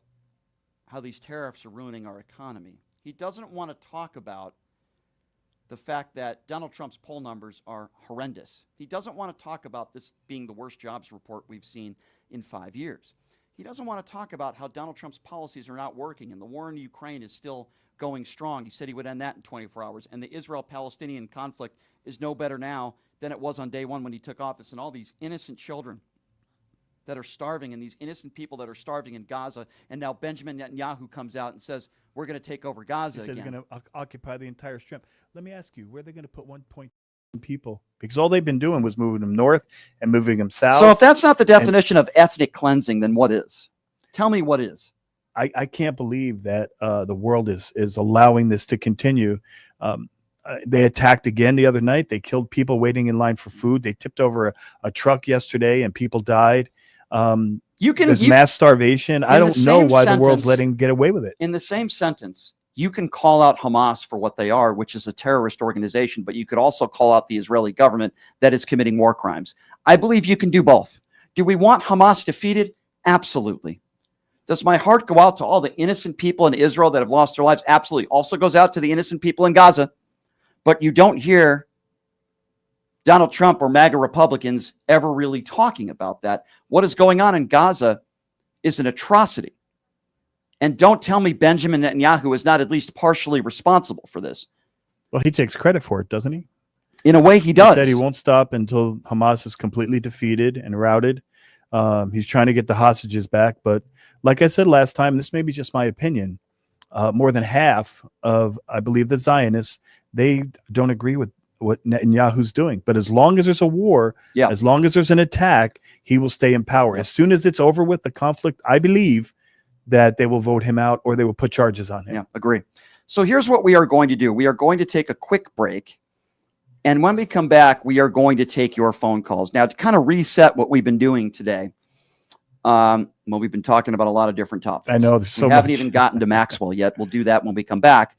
how these tariffs are ruining our economy. He doesn't want to talk about the fact that Donald Trump's poll numbers are horrendous. He doesn't want to talk about this being the worst jobs report we've seen in 5 years. He doesn't want to talk about how Donald Trump's policies are not working and the war in Ukraine is still going strong. He said he would end that in 24 hours. And the Israel-Palestinian conflict is no better now than it was on day one when he took office. And all these innocent children that are starving and these innocent people that are starving in Gaza. And now Benjamin Netanyahu comes out and says, we're going to take over Gaza He says again. he's going to occupy the entire strip. Let me ask you, where are they going to put 1.2 people? Because all they've been doing was moving them north and moving them south. So if that's not the definition of ethnic cleansing, then what is? Tell me what is. I can't believe that the world is allowing this to continue. They attacked again the other night. They killed people waiting in line for food. They tipped over a truck yesterday and people died. There's mass starvation. I don't know why the world's letting get away with it. In the same sentence, you can call out Hamas for what they are, which is a terrorist organization, but you could also call out the Israeli government that is committing war crimes. I believe you can do both. Do we want Hamas defeated? Absolutely. Does my heart go out to all the innocent people in Israel that have lost their lives? Absolutely. Also goes out to the innocent people in Gaza. But you don't hear Donald Trump or MAGA Republicans ever really talking about that. What is going on in Gaza is an atrocity. And don't tell me Benjamin Netanyahu is not at least partially responsible for this. Well, he takes credit for it, doesn't he? In a way, he does. He said he won't stop until Hamas is completely defeated and routed. He's trying to get the hostages back. But like I said last time, this may be just my opinion. More than half of, I believe, the Zionists, they don't agree with what Netanyahu's doing. But as long as there's a war, as long as there's an attack, he will stay in power. As soon as it's over with the conflict, I believe that they will vote him out or they will put charges on him. Yeah, agree. So here's what we are going to do. We are going to take a quick break. And when we come back, we are going to take your phone calls. Now, to kind of reset what we've been doing today, we've been talking about a lot of different topics. I know. There's so we haven't much. even gotten to Maxwell yet. We'll do that when we come back.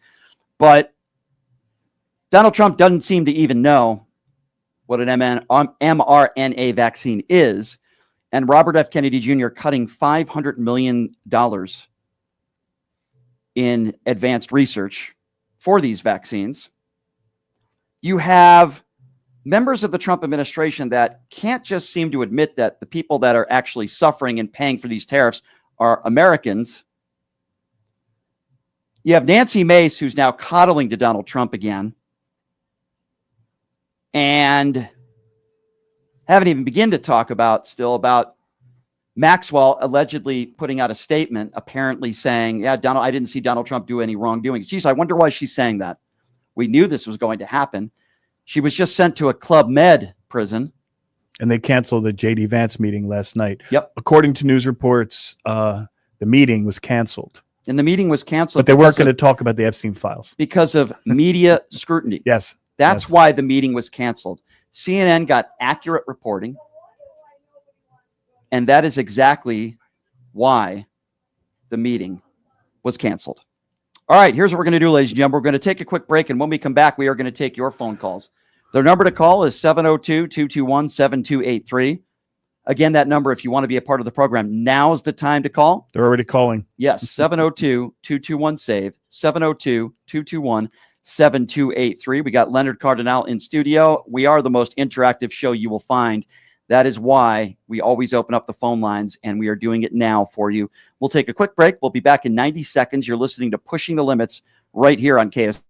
But Donald Trump doesn't seem to even know what an mRNA vaccine is. And Robert F. Kennedy Jr. cutting $500 million in advanced research for these vaccines. You have members of the Trump administration that can't just seem to admit that the people that are actually suffering and paying for these tariffs are Americans. You have Nancy Mace, who's now coddling to Donald Trump again. And haven't even begun to talk about Maxwell allegedly putting out a statement, apparently saying, I didn't see Donald Trump do any wrongdoing. Geez, I wonder why she's saying that. We knew this was going to happen. She was just sent to a Club Med prison. And they canceled the J.D. Vance meeting last night. Yep. According to news reports, the meeting was canceled. And the meeting was canceled. But they weren't going to talk about the Epstein files. Because of media scrutiny. Yes. That's why the meeting was canceled. CNN got accurate reporting. And that is exactly why the meeting was canceled. All right, here's what we're going to do, ladies and gentlemen. We're going to take a quick break, and when we come back, we are going to take your phone calls. The number to call is 702-221-7283. Again, that number, if you want to be a part of the program, now's the time to call. They're already calling. Yes, 702-221-SAVE, 702-221-7283. We got Leonard Cardinal in studio. We are the most interactive show you will find. That is why we always open up the phone lines, and we are doing it now for you. We'll take a quick break. We'll be back in 90 seconds. You're listening to Pushing the Limits right here on KS.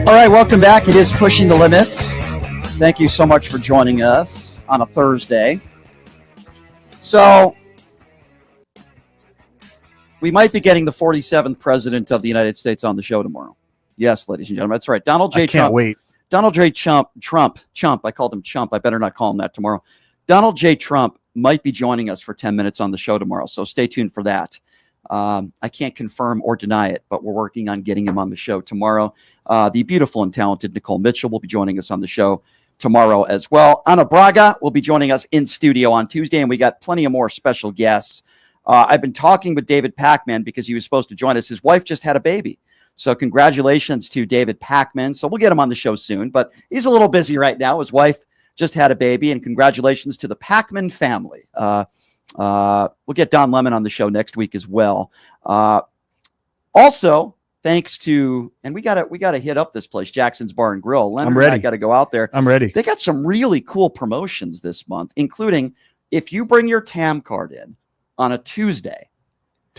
All right, welcome back. It is Pushing the Limits. Thank you so much for joining us on a Thursday. So, we might be getting the 47th president of the United States on the show tomorrow. Yes, ladies and gentlemen, that's right. Donald J. Trump. Can't wait. Donald J. Trump. I called him Chump. I better not call him that tomorrow. Donald J. Trump might be joining us for 10 minutes on the show tomorrow, so stay tuned for that. I can't confirm or deny it, but we're working on getting him on the show tomorrow. The beautiful and talented Nicole Mitchell will be joining us on the show tomorrow as well. Ana Braga will be joining us in studio on Tuesday, and we got plenty of more special guests. I've been talking with David Pakman because he was supposed to join us. His wife just had a baby. So congratulations to David Pakman. So we'll get him on the show soon, but he's a little busy right now. His wife just had a baby, and congratulations to the Pakman family. We'll get Don Lemon on the show next week as well. Also, thanks to, and we gotta hit up this place, Jackson's Bar and Grill. Leonard I'm ready. And I got to go out there. I'm ready. They got some really cool promotions this month, including if you bring your TAM card in on a Tuesday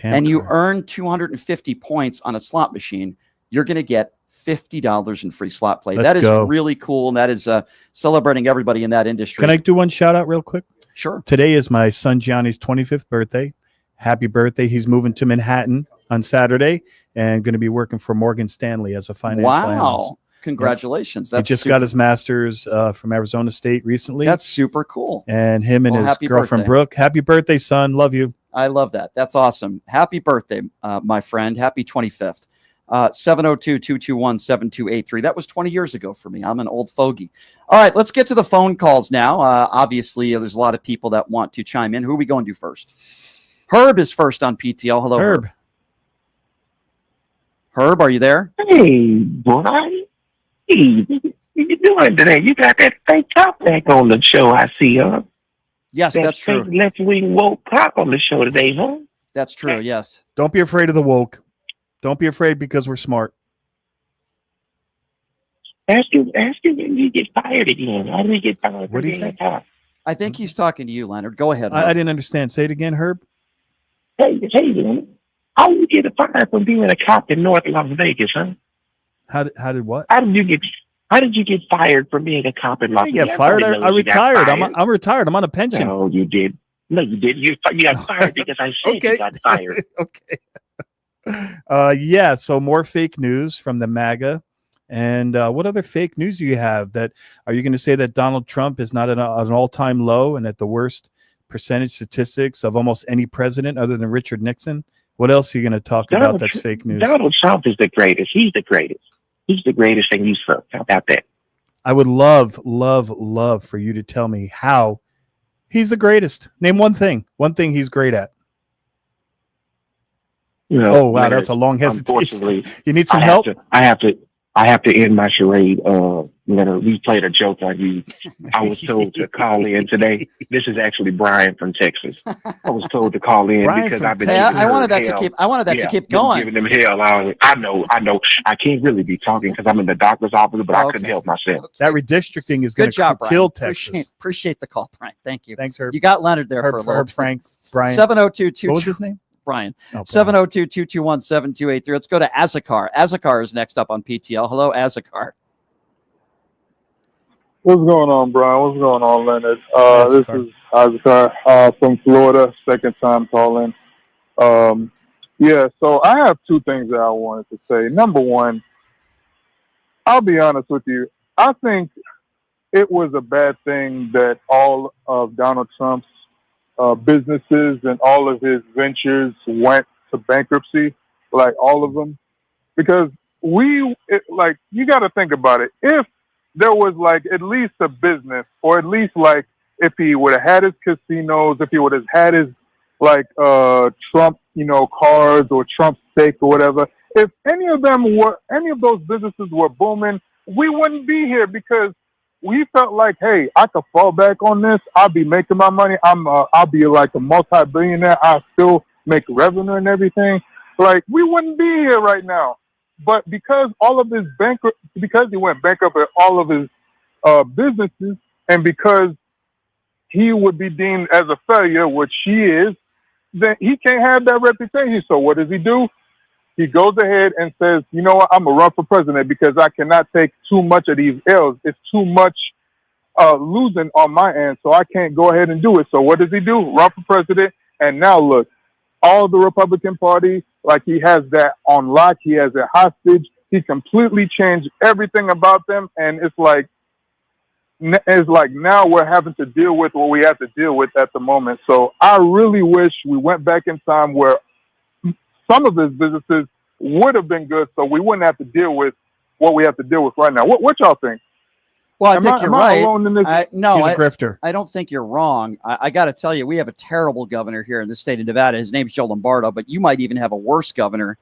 and you earn 250 points on a slot machine, you're going to get $50 in free slot play. That is really cool, and that is celebrating everybody in that industry. Can I do one shout out real quick? Sure. Today is my son Gianni's 25th birthday. Happy birthday. He's moving to Manhattan on Saturday and going to be working for Morgan Stanley as a financial analyst. Congratulations. He just got his master's from Arizona State recently. That's super cool. And him and his girlfriend, Brooke. Happy birthday, son. Love you. I love that. That's awesome. Happy birthday, my friend. Happy 25th. 702-221-7283. That was 20 years ago for me. I'm an old fogey. All right, let's get to the phone calls now. Obviously, there's a lot of people that want to chime in. Who are we going to first? Herb is first on PTL. Hello, Herb. Herb, are you there? Hey, Brian. Hey, what you doing today? You got that fake cop back on the show, I see, huh? Yes, that's true. Left-wing woke cop on the show today, huh? That's true, yes. Don't be afraid of the woke. Don't be afraid because we're smart. Ask him when you get fired again. How do we get fired? What did he say? I think he's talking to you, Leonard. Go ahead. I didn't understand. Say it again, Herb. Hey, man. How did you get fired from being a cop in North Las Vegas, huh? How did what? How did you get fired from being a cop in Las Vegas? I get fired. I retired. I'm retired. I'm on a pension. No, you did. No, you did. You got fired because I said you got fired. Okay. Yeah, so more fake news from the MAGA. And what other fake news do you have? That are you going to say that Donald Trump is not at an all-time low and at the worst percentage statistics of almost any president other than Richard Nixon? What else are you going to talk about that's fake news? Donald Trump is the greatest. He's the greatest. He's the greatest thing he's for. How about that? I would love for you to tell me how he's the greatest. Name one thing he's great at. Oh, wow, that's a long hesitation. You need some help? I have to end my charade. Leonard, we played a joke on you. I was told to call in today. This is actually Brian from Texas. I was told to call in because I've been. I wanted that to keep going. Giving them hell. I know. I can't really be talking because I'm in the doctor's office, but I couldn't help myself. That redistricting is going to kill Texas. Appreciate the call, Brian. Thank you. Thanks, Herb. You got Leonard there for a little. Brian. 702-2. What was his name? Brian. 702-221-7283. Let's go to Azakar. Azakar is next up on PTL. Hello, Azakar. What's going on, Brian? What's going on, Leonard? This is Azakar from Florida, second time calling. So I have two things that I wanted to say. Number one, I'll be honest with you. I think it was a bad thing that all of Donald Trump's businesses and all of his ventures went to bankruptcy, like all of them, because you got to think about it. If there was like at least a business, or at least like if he would have had his casinos, if he would have had his like Trump, cars or Trump steak or whatever, if any of those businesses were booming, we wouldn't be here because we felt like, hey, I could fall back on this. I'll be making my money. I'll be like a multi-billionaire. I'll still make revenue and everything. Like, we wouldn't be here right now. But because because he went bankrupt at all of his businesses, and because he would be deemed as a failure, which he is, then he can't have that reputation. So what does he do? He goes ahead and says, you know what, I'm going to run for president because I cannot take too much of these L's. It's too much losing on my end, so I can't go ahead and do it. So what does he do? Run for president. And now look, all the Republican Party, like he has that on lock. He has it hostage. He completely changed everything about them. And it's like now we're having to deal with what we have to deal with at the moment. So I really wish we went back in time where some of his businesses would have been good, so we wouldn't have to deal with what we have to deal with right now. What y'all think? Well, I think you're right. No, He's a grifter. I don't think you're wrong. I got to tell you, we have a terrible governor here in the state of Nevada. His name's Joe Lombardo, but you might even have a worse governor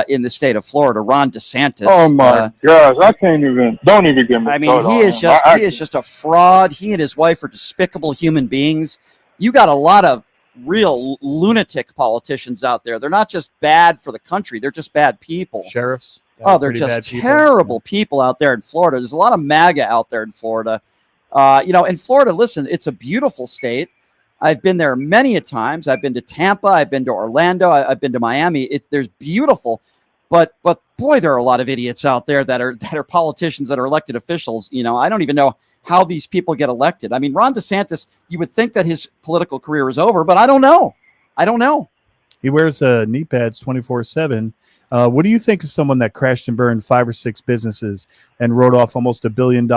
in the state of Florida, Ron DeSantis. Oh my gosh, I can't even. Don't even get me. I mean, he is just a fraud. He and his wife are despicable human beings. You got a lot of real lunatic politicians out there. They're not just bad for the country; they're just bad people. Sheriffs. Oh, they're just terrible people out there in Florida. There's a lot of MAGA out there in Florida. In Florida, listen, it's a beautiful state. I've been there many a times. I've been to Tampa. I've been to Orlando. I've been to Miami. There's beautiful, but boy, there are a lot of idiots out there that are politicians, that are elected officials. I don't even know how these people get elected. I mean, Ron DeSantis, you would think that his political career is over, but I don't know. He wears knee pads 24/7. What do you think of someone that crashed and burned 5 or 6 businesses and wrote off almost $1 billion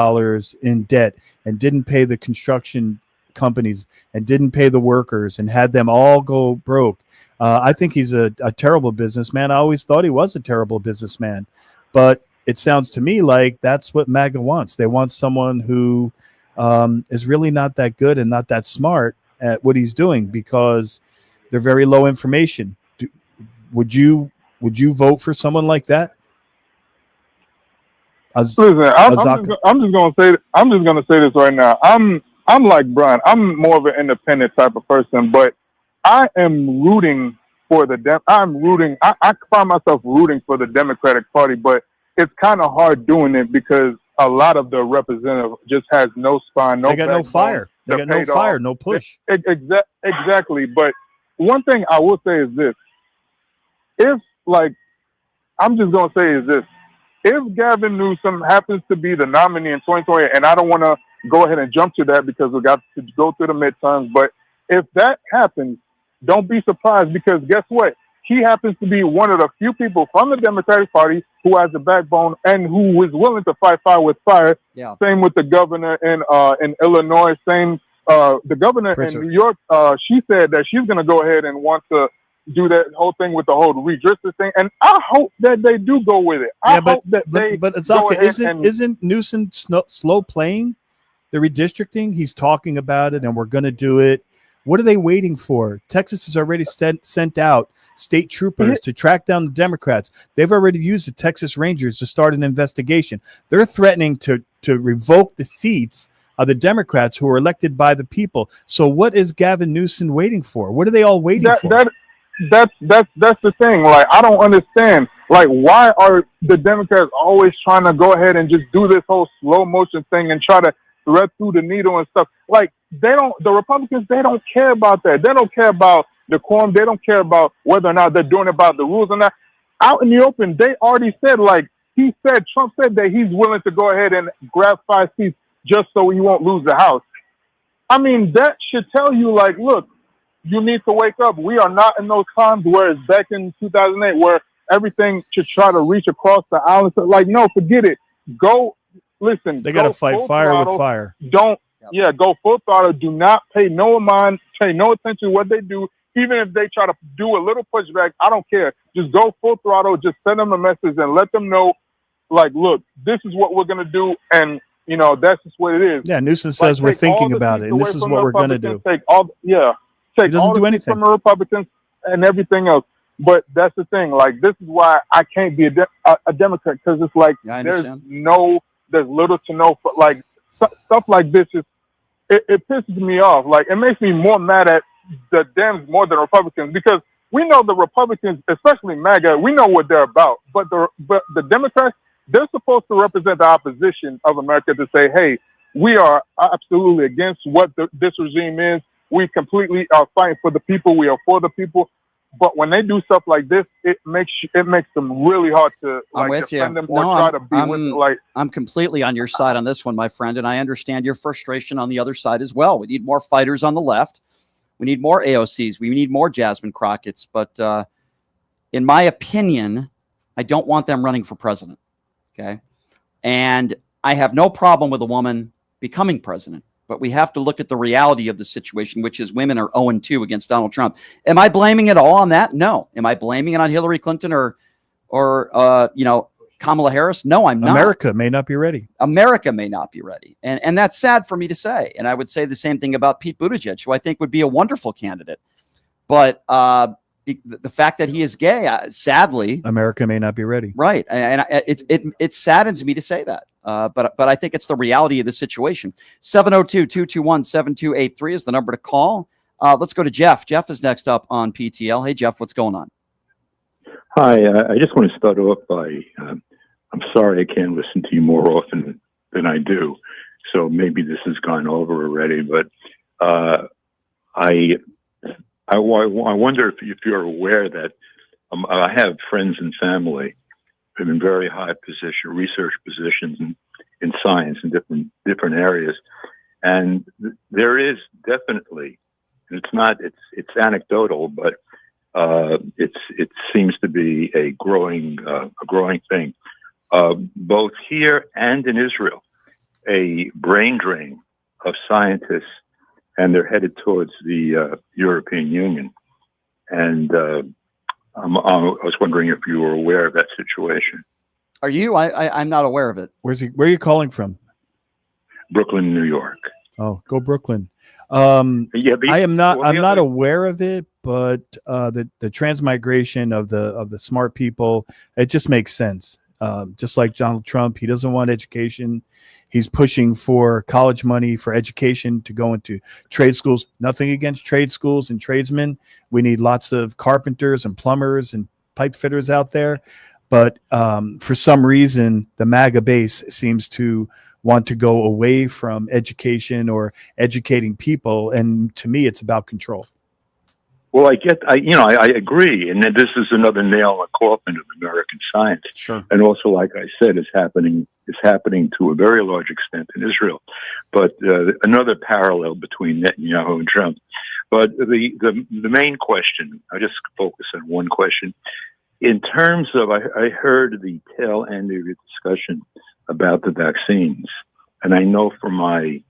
in debt and didn't pay the construction companies and didn't pay the workers and had them all go broke? I think he's a terrible businessman. I always thought he was a terrible businessman, but it sounds to me like that's what MAGA wants. They want someone who is really not that good and not that smart at what he's doing because they're very low information. Would you vote for someone like that? Listen, I'm just gonna say this right now. I'm like Brian. I'm more of an independent type of person, but I am rooting for I find myself rooting for the Democratic Party, but it's kind of hard doing it because a lot of the representatives just has no spine, no. They got no fire. They got no fire, no push. Exactly. But one thing I will say is this: if Gavin Newsom happens to be the nominee in 2020, and I don't want to go ahead and jump to that because we got to go through the midterms, but if that happens, don't be surprised because guess what? He happens to be one of the few people from the Democratic Party who has a backbone and who is willing to fight fire with fire. Yeah. Same with the governor in Illinois. Same, the governor in New York. She said that she's going to go ahead and want to do that whole thing with the whole redistricting thing, and I hope that they do go with it. Isn't Newsom slow playing the redistricting? He's talking about it, and we're going to do it. What are they waiting for? Texas has already sent out state troopers to track down the Democrats. They've already used the Texas Rangers to start an investigation. They're threatening to revoke the seats of the Democrats who are elected by the people. So what is Gavin Newsom waiting for? What are they all waiting for? That's the thing. Like, I don't understand. Like, why are the Democrats always trying to go ahead and just do this whole slow motion thing and try to thread through the needle and stuff? Like, the Republicans, they don't care about that. They don't care about the quorum. They don't care about whether or not they're doing about the rules or not. Out in the open, they already said, Trump said that he's willing to go ahead and grab 5 seats just so he won't lose the House. I mean, that should tell you, look, you need to wake up. We are not in those times where it's back in 2008 where everything should try to reach across the island. No, forget it. Go, listen. They got to fight fire with fire. Go full throttle. Do not pay no mind, pay no attention to what they do. Even if they try to do a little pushback, I don't care. Just go full throttle. Just send them a message and let them know, look, this is what we're going to do. And, that's just what it is. Yeah, Newsom says we're thinking about it, and this is what we're going to do. Take all the seats from the Republicans and everything else. But that's the thing. This is why I can't be a Democrat, because it's there's little to no, stuff like this it pisses me off. It makes me more mad at the Dems more than Republicans, because we know the Republicans, especially MAGA, we know what they're about. But the Democrats, they're supposed to represent the opposition of America to say, hey, we are absolutely against what this regime is. We completely are fighting for the people. We are for the people. But when they do stuff like this, it makes them really hard to I'm with defend you. them or try to be with it. I'm completely on your side on this one, my friend, and I understand your frustration on the other side as well. We need more fighters on the left. We need more AOCs. We need more Jasmine Crockett's. But in my opinion, I don't want them running for president. Okay, and I have no problem with a woman becoming president. But we have to look at the reality of the situation, which is women are 0-2 against Donald Trump. Am I blaming it all on that? No. Am I blaming it on Hillary Clinton or Kamala Harris? No, I'm not. America may not be ready. America may not be ready. And that's sad for me to say. And I would say the same thing about Pete Buttigieg, who I think would be a wonderful candidate. But the fact that he is gay, sadly, America may not be ready. Right. And it saddens me to say that. But I think it's the reality of the situation. 702-221-7283 is the number to call. Let's go to Jeff. Jeff is next up on PTL. Hey, Jeff, what's going on? Hi. I just want to start off by, I'm sorry I can't listen to you more often than I do. So maybe this has gone over already, but I wonder if you're aware that I have friends and family in very high research positions in science in different areas, and there is definitely, and it's anecdotal, but it seems to be a growing thing, both here and in Israel, a brain drain of scientists, and they're headed towards the European Union, and I was wondering if you were aware of that situation. Are you? I'm not aware of it. Where are you calling from? Brooklyn, New York. Oh, go Brooklyn. I'm not aware of it, but the transmigration of the smart people, it just makes sense. Just like Donald Trump, he doesn't want education. He's pushing for college money for education to go into trade schools. Nothing against trade schools and tradesmen. We need lots of carpenters and plumbers and pipe fitters out there. But for some reason, the MAGA base seems to want to go away from education or educating people. And to me, it's about control. Well, I agree, and this is another nail in the coffin of American science. Sure. And also, like I said, it's happening to a very large extent in Israel. But another parallel between Netanyahu and Trump. But the main question, I just focus on one question. In terms of, I heard the tail end of your discussion about the vaccines, and I know from my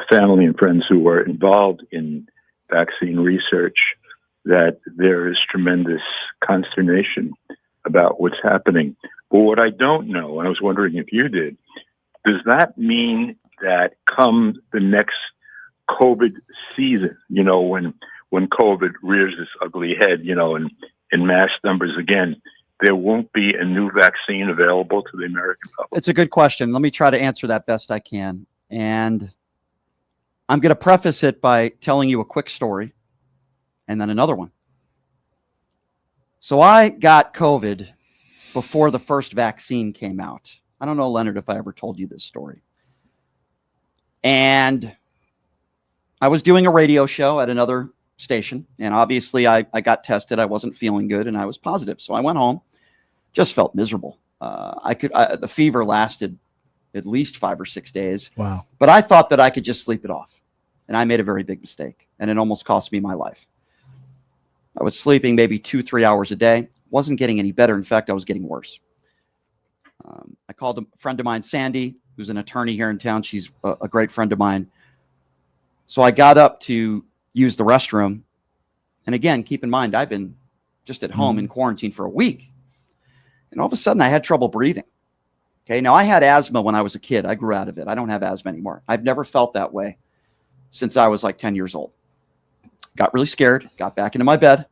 family and friends who are involved in vaccine research that there is tremendous consternation about what's happening. But what I don't know, and I was wondering if you did, does that mean that come the next COVID season, when COVID rears its ugly head, in mass numbers again, there won't be a new vaccine available to the American public? It's a good question. Let me try to answer that best I can. And I'm going to preface it by telling you a quick story and then another one. So I got COVID before the first vaccine came out. I don't know, Leonard, if I ever told you this story. And I was doing a radio show at another station, and obviously I got tested. I wasn't feeling good, and I was positive. So I went home, just felt miserable. The fever lasted at least 5 or 6 days. Wow. But I thought that I could just sleep it off. And I made a very big mistake, and it almost cost me my life. I was sleeping maybe 2-3 hours a day. Wasn't getting any better. In fact, I was getting worse. I called a friend of mine, Sandy, who's an attorney here in town. She's a great friend of mine. So I got up to use the restroom. And again, keep in mind, I've been just at home in quarantine for a week. And all of a sudden, I had trouble breathing. Okay, now I had asthma when I was a kid. I grew out of it. I don't have asthma anymore. I've never felt that way since I was like 10 years old. Got really scared, got back into my bed,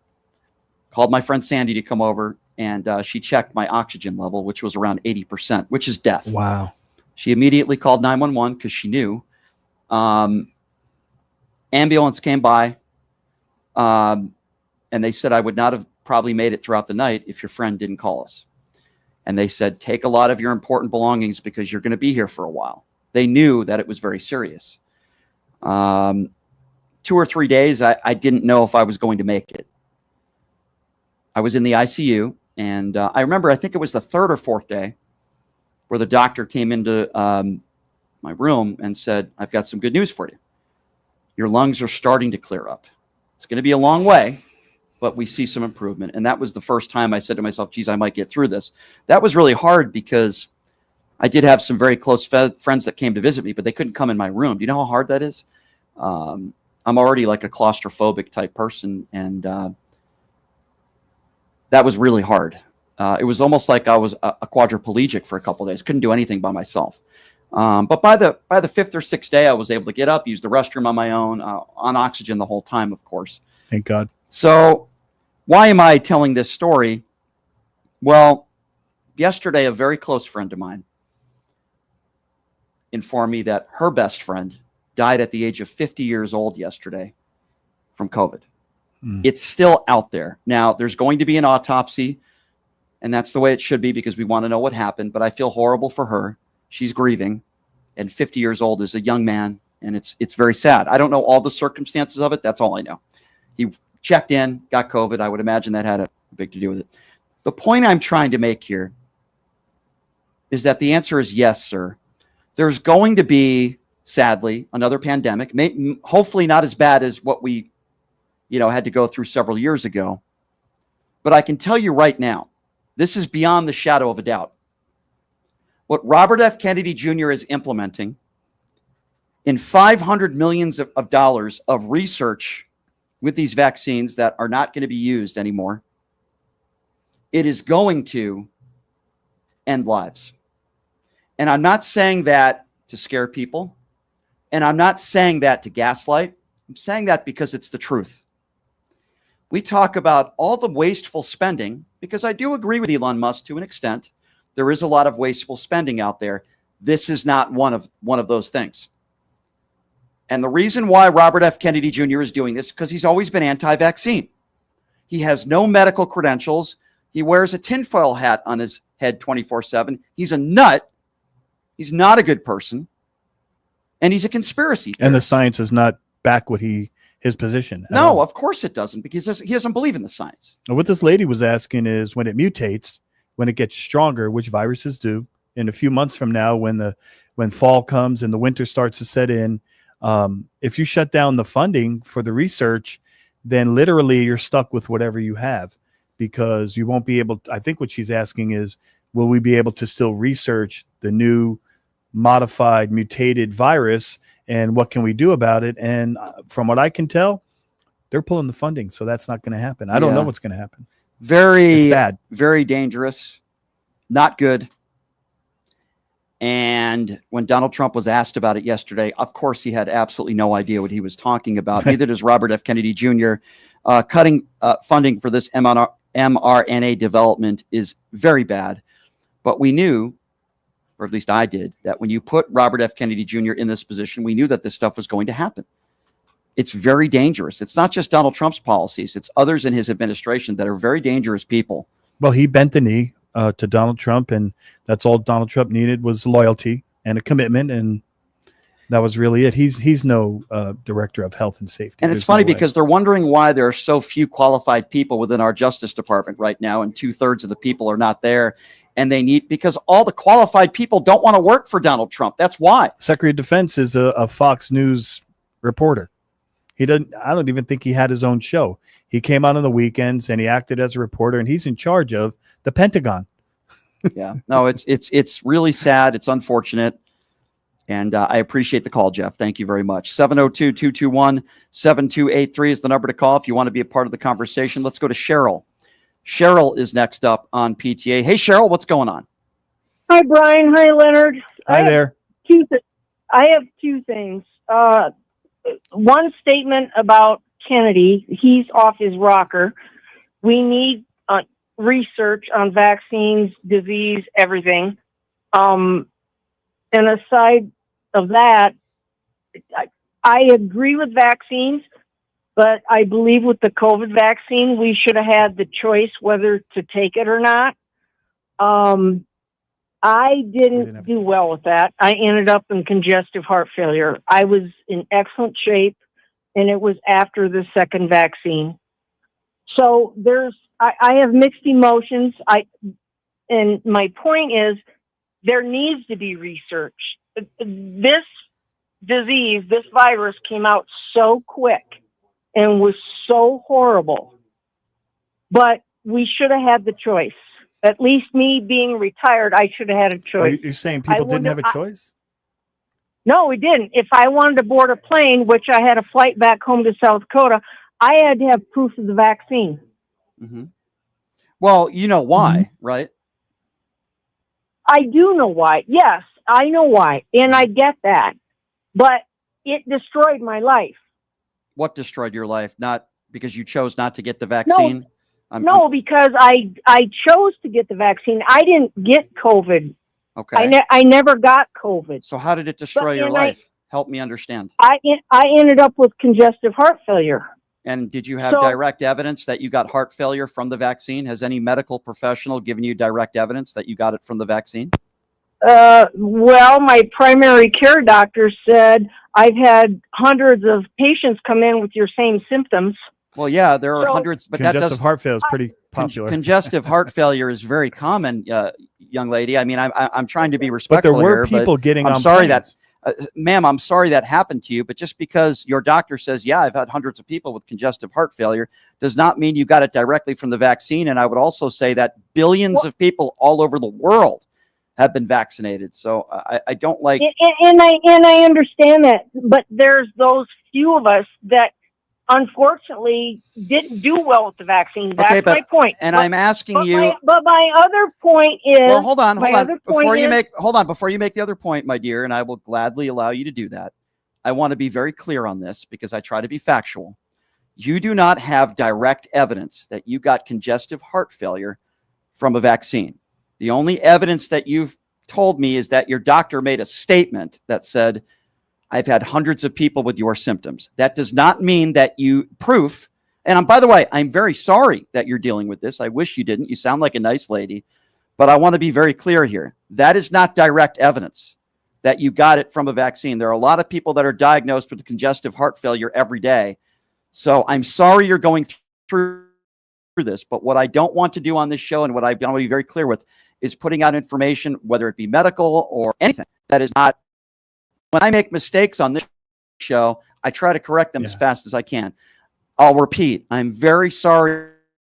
called my friend Sandy to come over, and she checked my oxygen level, which was around 80%, which is death. Wow. She immediately called 911 because she knew. Ambulance came by, and they said I would not have probably made it throughout the night if your friend didn't call us. And they said, take a lot of your important belongings because you're going to be here for a while. They knew that it was very serious. 2 or 3 days, I didn't know if I was going to make it. I was in the ICU, and I remember, I think it was the third or fourth day, where the doctor came into my room and said, "I've got some good news for you. Your lungs are starting to clear up. It's going to be a long way, but we see some improvement." And that was the first time I said to myself, geez, I might get through this. That was really hard because I did have some very close friends that came to visit me, but they couldn't come in my room. Do you know how hard that is? I'm already like a claustrophobic type person, and that was really hard. It was almost like I was a quadriplegic for a couple of days. Couldn't do anything by myself. But by the fifth or sixth day, I was able to get up, use the restroom on my own, on oxygen the whole time, of course. Thank God. So why am I telling this story? Well, yesterday, a very close friend of mine informed me that her best friend died at the age of 50 years old yesterday from COVID. It's still out there. Now, there's going to be an autopsy, and that's the way it should be because we want to know what happened, but I feel horrible for her. She's grieving, and 50 years old is a young man, and it's very sad. I don't know all the circumstances of it. That's all I know. He checked in, got COVID. I would imagine that had a big to do with it. The point I'm trying to make here is that the answer is yes, sir. There's going to be, sadly, another pandemic, hopefully not as bad as what we had to go through several years ago. But I can tell you right now, this is beyond the shadow of a doubt. What Robert F. Kennedy Jr. is implementing in $500 million of research with these vaccines that are not going to be used anymore, it is going to end lives. And I'm not saying that to scare people, and I'm not saying that to gaslight. I'm saying that because it's the truth. We talk about all the wasteful spending, because I do agree with Elon Musk to an extent. There is a lot of wasteful spending out there. This is not one of those things. And the reason why Robert F. Kennedy Jr. is doing this, because he's always been anti-vaccine. He has no medical credentials. He wears a tinfoil hat on his head 24/7. He's a nut. He's not a good person. And he's a conspiracy theorist. And the science does not back his position. No, of course it doesn't, because he doesn't believe in the science. What this lady was asking is, when it mutates, when it gets stronger, which viruses do, in a few months from now, when fall comes and the winter starts to set in, if you shut down the funding for the research, then literally you're stuck with whatever you have, because you won't be able to, I think what she's asking is, will we be able to still research the new modified mutated virus, and what can we do about it? And from what I can tell, they're pulling the funding, so that's not going to happen. I don't know what's going to happen. It's bad. Very dangerous, not good. And when Donald Trump was asked about it yesterday, of course, he had absolutely no idea what he was talking about. Neither does Robert F. Kennedy Jr. Cutting funding for this mRNA development is very bad. But we knew, or at least I did, that when you put Robert F. Kennedy Jr. in this position, we knew that this stuff was going to happen. It's very dangerous. It's not just Donald Trump's policies. It's others in his administration that are very dangerous people. Well, he bent the knee to Donald Trump, and that's all Donald Trump needed was loyalty and a commitment, and that was really it. He's no director of health and safety. And it's funny because they're wondering why there are so few qualified people within our Justice Department right now, and 2/3 of the people are not there. And because all the qualified people don't want to work for Donald Trump. That's why. Secretary of Defense is a Fox News reporter. I don't even think he had his own show. He came out on the weekends and he acted as a reporter, and he's in charge of the Pentagon. Yeah, no, it's really sad. It's unfortunate. And I appreciate the call, Jeff. Thank you very much. 702-221-7283 is the number to call if you want to be a part of the conversation. Let's go to Cheryl. Cheryl is next up on PTA. Hey, Cheryl, what's going on? Hi, Brian. Hi, Leonard. Hi there. I have two things. One statement about Kennedy. He's off his rocker. We need research on vaccines, disease, everything. And aside of that, I agree with vaccines, but I believe with the COVID vaccine, we should have had the choice whether to take it or not. I didn't do well with that. I ended up in congestive heart failure. I was in excellent shape, and it was after the second vaccine. So I have mixed emotions. And my point is, there needs to be research. This disease, this virus came out so quick and was so horrible. But we should have had the choice. At least me being retired, I should have had a choice. You're saying people didn't have a choice? No, we didn't. If I wanted to board a plane, which I had a flight back home to South Dakota, I had to have proof of the vaccine. Mm-hmm. Well, you know why, right? I do know why. Yes, I know why. And I get that. But it destroyed my life. What destroyed your life? Not because you chose not to get the vaccine? No, because I chose to get the vaccine. I didn't get COVID. Okay. I never got COVID. So how did it destroy your life? Help me understand. I ended up with congestive heart failure. And did you have direct evidence that you got heart failure from the vaccine? Has any medical professional given you direct evidence that you got it from the vaccine? Well, my primary care doctor said I've had hundreds of patients come in with your same symptoms. Well, yeah, there are hundreds, but congestive heart failure is pretty popular. Congestive heart failure is very common, young lady. I mean, I'm trying to be respectful but there were here, people getting I'm on sorry planes. ma'am, I'm sorry that happened to you, but just because your doctor says, yeah, I've had hundreds of people with congestive heart failure, does not mean you got it directly from the vaccine. And I would also say that billions of people all over the world have been vaccinated. So I don't like. And I understand that, but there's those few of us that unfortunately didn't do well with the vaccine. That's my point. And I'm asking you. But my other point is. Well, hold on. Before you make the other point, my dear, and I will gladly allow you to do that. I want to be very clear on this because I try to be factual. You do not have direct evidence that you got congestive heart failure from a vaccine. The only evidence that you've told me is that your doctor made a statement that said, I've had hundreds of people with your symptoms. That does not mean that you proof. And by the way, I'm very sorry that you're dealing with this. I wish you didn't. You sound like a nice lady, but I want to be very clear here. That is not direct evidence that you got it from a vaccine. There are a lot of people that are diagnosed with congestive heart failure every day. So I'm sorry you're going through this, but what I don't want to do on this show and what I want to be very clear with is putting out information, whether it be medical or anything that is not. When I make mistakes on this show, I try to correct them as fast as I can. I'll repeat, I'm very sorry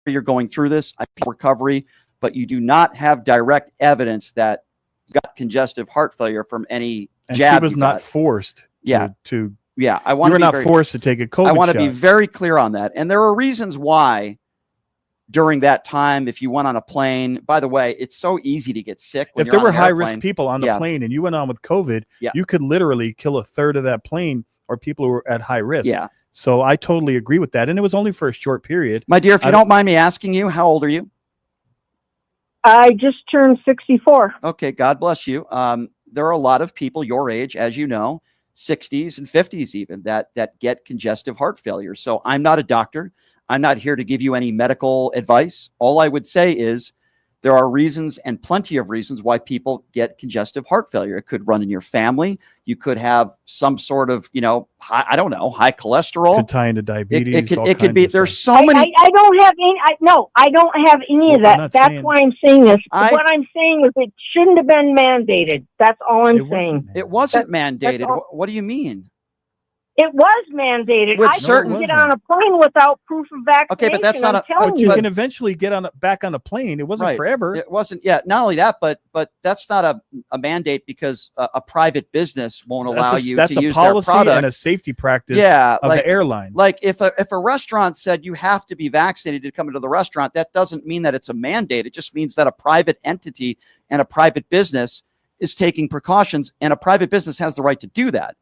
you're going through this. I hope recovery, but you do not have direct evidence that you got congestive heart failure from any jab. She was not forced. To I want you were to be not forced to take a COVID I want to shot. be very clear on that. And there are reasons why during that time, if you went on a plane, by the way, it's so easy to get sick. When If there you're were on an high-risk airplane. people on the plane and you went on with COVID, you could literally kill a third of that plane or people who were at high risk. Yeah. So I totally agree with that. And it was only for a short period. My dear, if you don't mind me asking you, how old are you? I just turned 64. Okay, God bless you. There are a lot of people your age, as you know, 60s and 50s even, that get congestive heart failure. So I'm not a doctor. I'm not here to give you any medical advice. All I would say is there are reasons and plenty of reasons why people get congestive heart failure. It could run in your family. You could have some sort of, high cholesterol. Could tie into diabetes. It could be. There's so many. I don't have any. I don't have any of that. That's why I'm saying this. What I'm saying is it shouldn't have been mandated. That's all I'm saying. It wasn't mandated. What do you mean? It was mandated. I couldn't get on a plane without proof of vaccination. Okay, but that's not telling But you can eventually get back on a plane. It wasn't forever. It wasn't. Yeah. Not only that, but that's not a mandate because a private business won't allow you to use their product. That's a policy and a safety practice of the airline. Like if a restaurant said you have to be vaccinated to come into the restaurant, that doesn't mean that it's a mandate. It just means that a private entity and a private business is taking precautions, and a private business has the right to do that.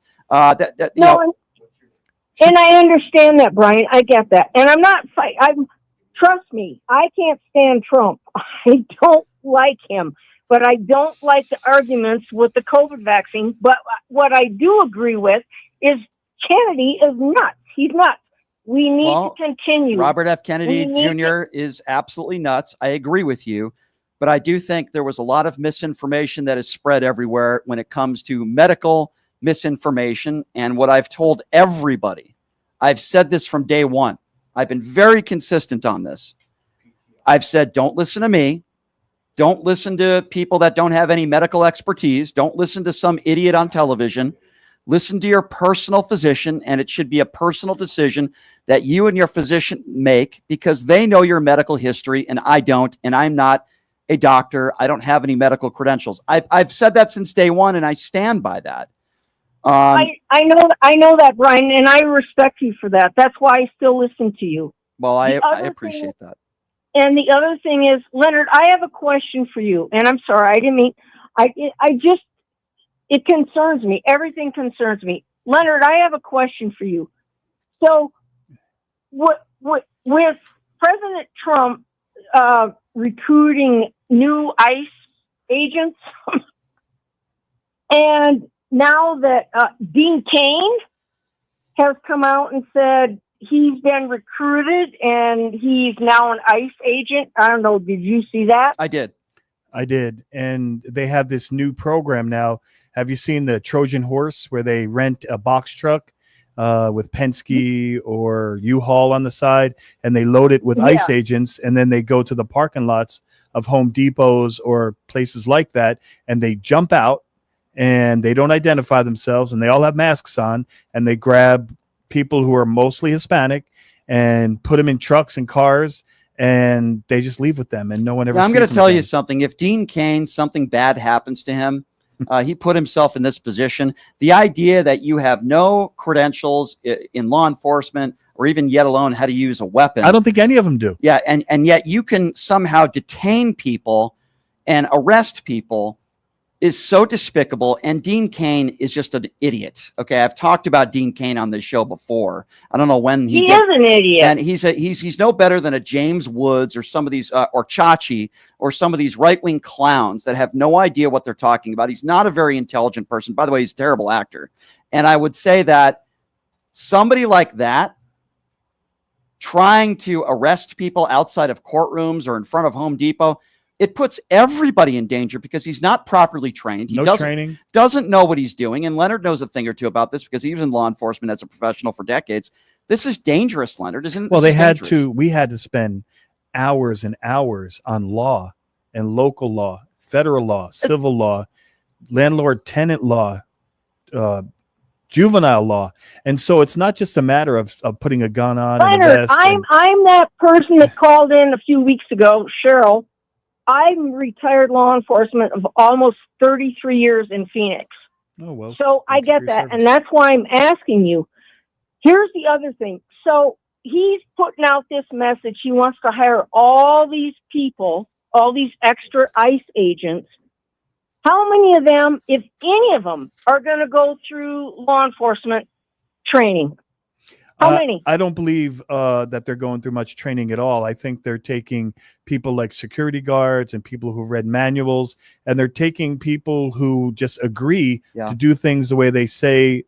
And I understand that, Brian. I get that. And I'm not trust me, I can't stand Trump. I don't like him, but I don't like the arguments with the COVID vaccine. But what I do agree with is Kennedy is nuts. He's nuts. We need to continue. Robert F. Kennedy Jr. is absolutely nuts. I agree with you. But I do think there was a lot of misinformation that is spread everywhere when it comes to medical misinformation. And what I've told everybody, I've said this from day one. I've been very consistent on this. I've said, don't listen to me. Don't listen to people that don't have any medical expertise. Don't listen to some idiot on television. Listen to your personal physician, and it should be a personal decision that you and your physician make, because they know your medical history and I don't, and I'm not a doctor. I don't have any medical credentials. I've said that since day one, and I stand by that. I know that, Brian, and I respect you for that. That's why I still listen to you. Well, I appreciate that. And the other thing is, Leonard, I have a question for you, and I'm sorry, I didn't mean, it concerns me. Everything concerns me. Leonard, I have a question for you. So, with President Trump recruiting new ICE agents, and now that Dean Cain has come out and said he's been recruited and he's now an ICE agent. I don't know. Did you see that? I did. And they have this new program now. Have you seen the Trojan Horse, where they rent a box truck with Penske or U-Haul on the side, and they load it with ICE agents, and then they go to the parking lots of Home Depots or places like that, and they jump out, and they don't identify themselves, and they all have masks on, and they grab people who are mostly Hispanic and put them in trucks and cars, and they just leave with them, and no one ever sees them. I'm going to tell you something. If Dean Cain, something bad happens to him, he put himself in this position. The idea that you have no credentials in law enforcement, or even yet alone how to use a weapon. I don't think any of them do. Yeah, and yet you can somehow detain people and arrest people is so despicable. And Dean Cain is just an idiot. Okay, I've talked about Dean Cain on this show before. I don't know when he is an idiot, and he's no better than a James Woods or some of these or Chachi or some of these right-wing clowns that have no idea what they're talking about. He's not a very intelligent person. By the way, he's a terrible actor. And I would say that somebody like that trying to arrest people outside of courtrooms or in front of Home Depot, it puts everybody in danger because he's not properly trained. He doesn't know what he's doing. And Leonard knows a thing or two about this because he was in law enforcement as a professional for decades. This is dangerous, Leonard, isn't it? Well, we had to spend hours and hours on law and local law, federal law, civil law, landlord-tenant law, juvenile law. And so it's not just a matter of putting a gun on. Leonard, I'm that person that called in a few weeks ago, Cheryl. I'm retired law enforcement of almost 33 years in Phoenix. Oh, well. So I get that. And that's why I'm asking you. Here's the other thing. So he's putting out this message. He wants to hire all these people, all these extra ICE agents. How many of them, if any of them, are going to go through law enforcement training? How many? I don't believe that they're going through much training at all. I think they're taking people like security guards and people who've read manuals, and they're taking people who just agree to do things the way they say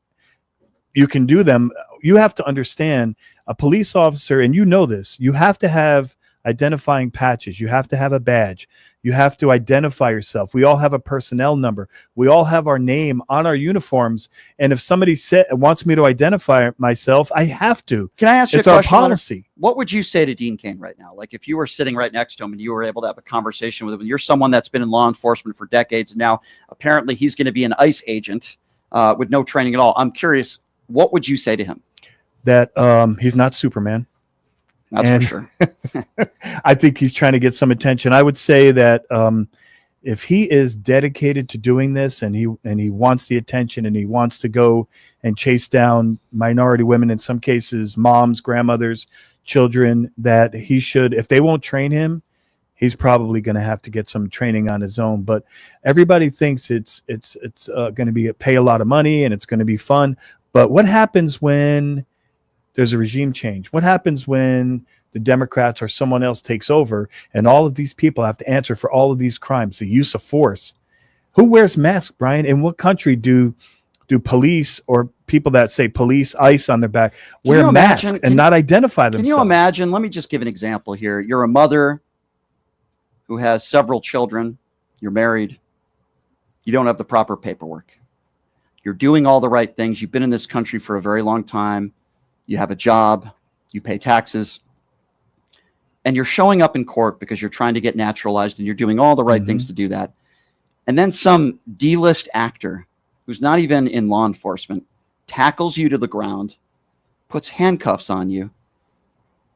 you can do them. You have to understand, a police officer, and you know this, you have to have identifying patches. You have to have a badge. You have to identify yourself. We all have a personnel number. We all have our name on our uniforms. And if somebody wants me to identify myself, I have to. Can I ask you a question? It's our policy. Leonard? What would you say to Dean Cain right now? Like if you were sitting right next to him and you were able to have a conversation with him, and you're someone that's been in law enforcement for decades, and now apparently he's going to be an ICE agent with no training at all. I'm curious, what would you say to him? That he's not Superman. That's for sure. I think he's trying to get some attention. I would say that if he is dedicated to doing this, and he wants the attention, and he wants to go and chase down minority women, in some cases moms, grandmothers, children, that he should, if they won't train him, he's probably going to have to get some training on his own. But everybody thinks it's going to pay a lot of money and it's going to be fun. But what happens when there's a regime change? What happens when the Democrats or someone else takes over and all of these people have to answer for all of these crimes, the use of force? Who wears masks, Brian? In what country do police or people that say police, ICE on their back wear masks and not identify themselves? Can you imagine? Let me just give an example here. You're a mother who has several children. You're married. You don't have the proper paperwork. You're doing all the right things. You've been in this country for a very long time. You have a job, you pay taxes, and you're showing up in court because you're trying to get naturalized and you're doing all the right things to do that. And then some D-list actor who's not even in law enforcement tackles you to the ground, puts handcuffs on you,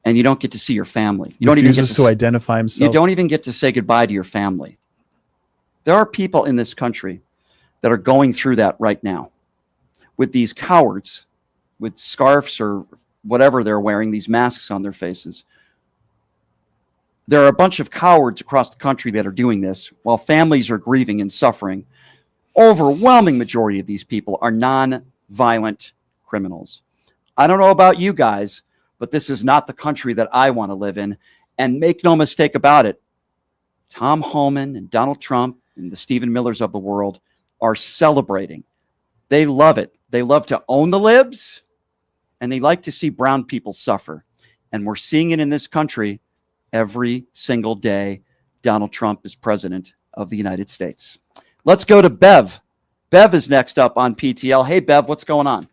and you don't get to see your family. You don't even get to identify himself. You don't even get to say goodbye to your family. There are people in this country that are going through that right now with these cowards with scarves or whatever they're wearing, these masks on their faces. There are a bunch of cowards across the country that are doing this while families are grieving and suffering. Overwhelming majority of these people are non-violent criminals. I don't know about you guys, but this is not the country that I want to live in. And make no mistake about it, Tom Homan and Donald Trump and the Stephen Millers of the world are celebrating. They love it. They love to own the libs, and they like to see brown people suffer. And we're seeing it in this country every single day Donald Trump is president of the United States. Let's go to Bev. Bev is next up on PTL. Hey, Bev, what's going on?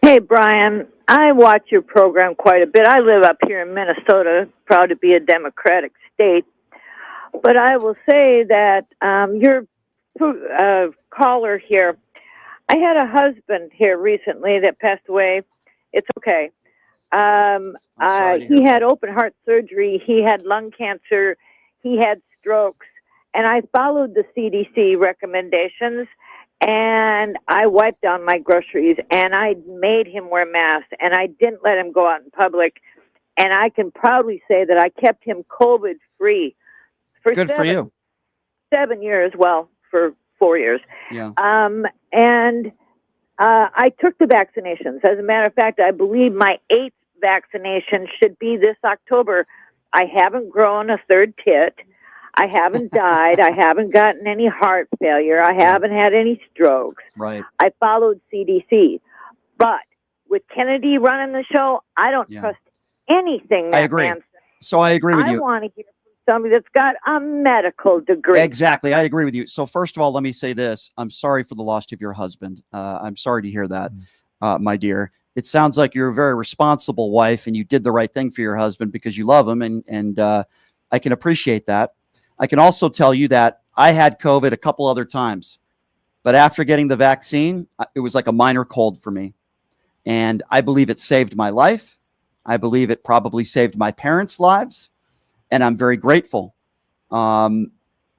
Hey, Brian. I watch your program quite a bit. I live up here in Minnesota, proud to be a Democratic state. But I will say that your caller here, I had a husband here recently that passed away. It's okay. He had open heart surgery. He had lung cancer. He had strokes. And I followed the CDC recommendations, and I wiped down my groceries, and I made him wear masks, and I didn't let him go out in public. And I can proudly say that I kept him COVID-free for Good for you. 7 years, well, for 4 years. Yeah. And I took the vaccinations. As a matter of fact, I believe my 8th vaccination should be this October. I haven't grown a third tit. I haven't died. I haven't gotten any heart failure. I haven't had any strokes. Right. I followed CDC. But with Kennedy running the show, I don't trust anything that I agree. man says. So I agree with you. I want to hear from somebody that's got a medical degree. Exactly. I agree with you. So first of all, let me say this. I'm sorry for the loss of your husband. I'm sorry to hear that, my dear. It sounds like you're a very responsible wife and you did the right thing for your husband because you love him. And I can appreciate that. I can also tell you that I had COVID a couple other times, but after getting the vaccine, it was like a minor cold for me. And I believe it saved my life. I believe it probably saved my parents' lives. And I'm very grateful. And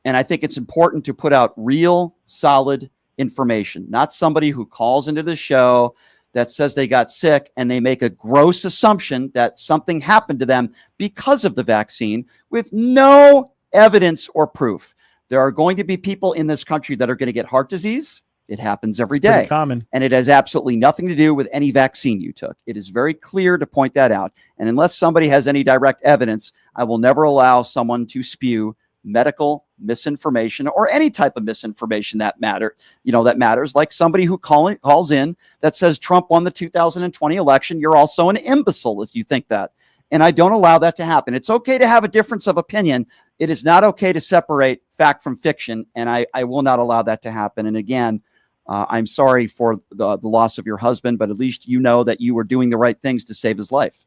I think it's important to put out real, solid information, not somebody who calls into the show that says they got sick and they make a gross assumption that something happened to them because of the vaccine with no evidence or proof. There are going to be people in this country that are going to get heart disease. It happens every day. Pretty common. And it has absolutely nothing to do with any vaccine you took. It is very clear to point that out. And unless somebody has any direct evidence, I will never allow someone to spew medical misinformation or any type of misinformation that matters, like somebody who calls in that says Trump won the 2020 election. You're also an imbecile if you think that. And I don't allow that to happen. It's okay to have a difference of opinion. It is not okay to separate fact from fiction. And I will not allow that to happen. And again, I'm sorry for the loss of your husband, but at least you know that you were doing the right things to save his life.